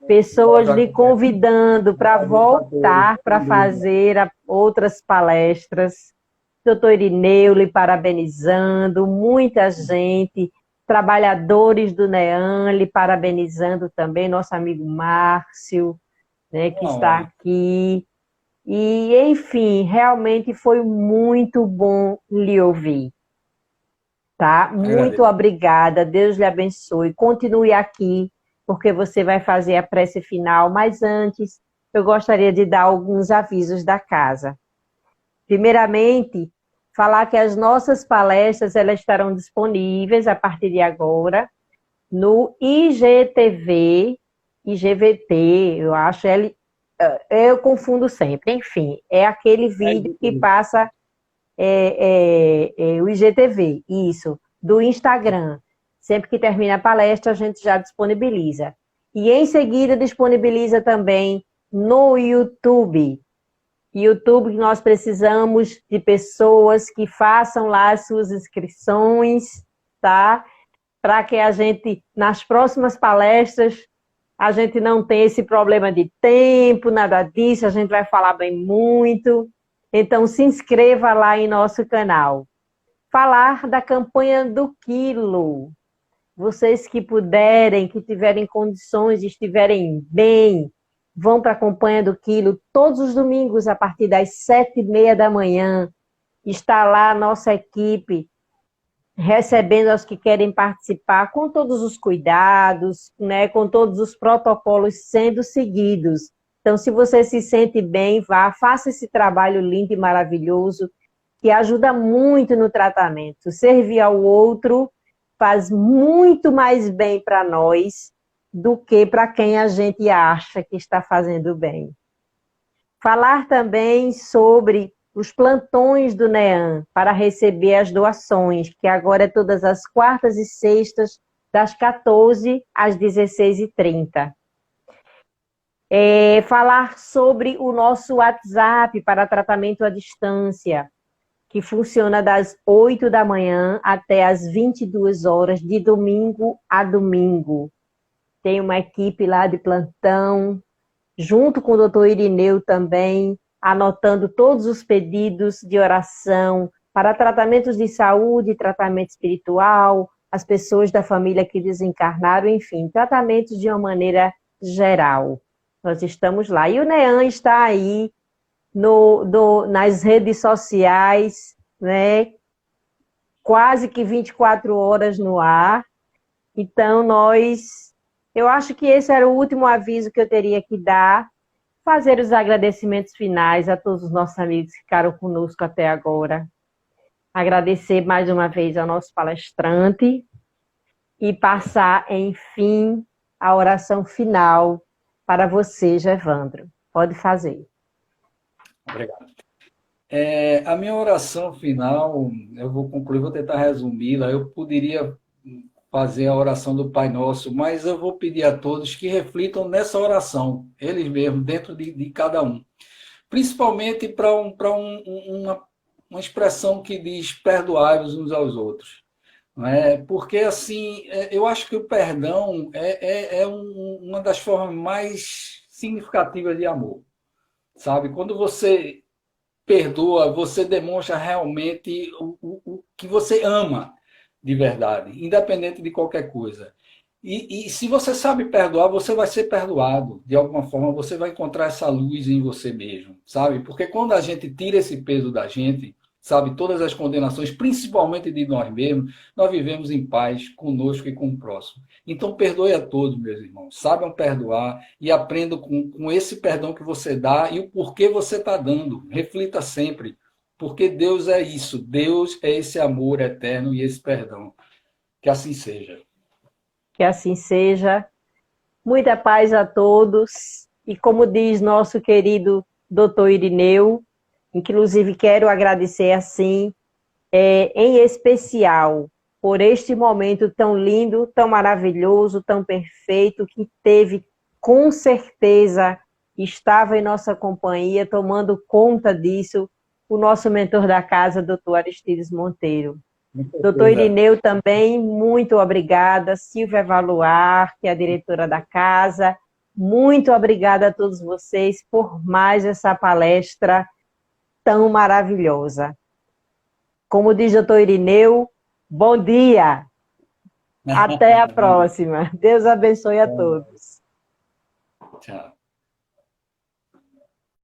S1: pessoas
S2: Nós
S1: lhe
S2: agradecemos
S1: convidando para
S2: a todos,
S1: voltar para
S2: sem dúvida.
S1: fazer outras palestras. Doutor Irineu lhe parabenizando, muita gente, trabalhadores do NEAM lhe parabenizando também, nosso amigo Márcio, né, que
S2: Uma
S1: está
S2: honra.
S1: aqui. E, enfim, realmente foi muito bom lhe ouvir, tá? Muito
S2: Agradeço.
S1: obrigada, Deus lhe abençoe. Continue aqui, porque você vai fazer a prece final, mas antes eu gostaria de dar alguns avisos da casa. Primeiramente, falar que as nossas palestras elas estarão disponíveis a partir de agora no IGTV, IGVT, eu acho, eu confundo sempre. Enfim, é aquele
S2: É
S1: vídeo que
S2: isso.
S1: passa o IGTV, isso, do Instagram. Sempre que termina a palestra, a gente já disponibiliza. E em seguida disponibiliza também no YouTube. YouTube, nós precisamos de pessoas que façam lá as suas inscrições, tá? Para que a gente, nas próximas palestras, a gente não tenha esse problema de tempo, nada disso, a gente vai falar bem muito. Então, se inscreva lá em nosso canal. Falar da campanha do quilo. Vocês que puderem, que tiverem condições, estiverem bem, vão para a campanha do quilo todos os domingos, a partir das 7h30 da manhã. Está lá a nossa equipe recebendo os que querem participar com todos os cuidados, né, com todos os protocolos sendo seguidos. Então, se você se sente bem, vá, faça esse trabalho lindo e maravilhoso, que ajuda muito no tratamento. Servir ao outro faz muito mais bem para nós do que para quem a gente acha que está fazendo bem. Falar também sobre os plantões do NEAM para receber as doações, que agora é todas as quartas e sextas, das 14 às 16h30. Falar sobre o nosso WhatsApp para tratamento à distância, que funciona das 8 da manhã até as 22 horas, de domingo a domingo. Tem uma equipe lá de plantão, junto com o doutor Irineu também, anotando todos os pedidos de oração para tratamentos de saúde, tratamento espiritual, as pessoas da família que desencarnaram, enfim, tratamentos de uma maneira geral. Nós estamos lá. E o NEAM está aí nas redes sociais, né? Quase que 24 horas no ar. Então, eu acho que esse era o último aviso que eu teria que dar. Fazer os agradecimentos finais a todos os nossos amigos que ficaram conosco até agora. Agradecer mais uma vez ao nosso palestrante e passar, enfim, a oração final para você, Evandro. Pode fazer.
S2: Obrigado. A minha oração final, eu vou concluir, vou tentar resumi-la. Eu poderia fazer a oração do Pai Nosso, mas eu vou pedir a todos que reflitam nessa oração, eles mesmos, dentro de cada um. principalmente para uma expressão que diz perdoai-vos uns aos outros. Não é? Porque, assim, eu acho que o perdão é uma das formas mais significativas de amor, sabe? Quando você perdoa, você demonstra realmente o que você ama de verdade, independente de qualquer coisa. E se você sabe perdoar, você vai ser perdoado. De alguma forma, você vai encontrar essa luz em você mesmo, sabe? Porque quando a gente tira esse peso da gente, sabe, todas as condenações, principalmente de nós mesmos, nós vivemos em paz conosco e com o próximo. Então, perdoe a todos, meus irmãos. Saibam perdoar e aprendam com esse perdão que você dá e o porquê você está dando. Reflita sempre. Porque Deus é isso. Deus é esse amor eterno e esse perdão. Que assim seja.
S1: Que assim seja. Muita paz a todos. E como diz nosso querido doutor Irineu, inclusive quero agradecer assim, em especial, por este momento tão lindo, tão maravilhoso, tão perfeito, que teve, com certeza, estava em nossa companhia, tomando conta disso, o nosso mentor da casa, doutor Aristides Monteiro. Doutor Irineu também, muito obrigada. Silvia Valuar, que é a diretora da casa, muito obrigada a todos vocês por mais essa palestra tão maravilhosa. Como diz o doutor Irineu, bom dia! Até a próxima. Deus abençoe a todos.
S2: Tchau.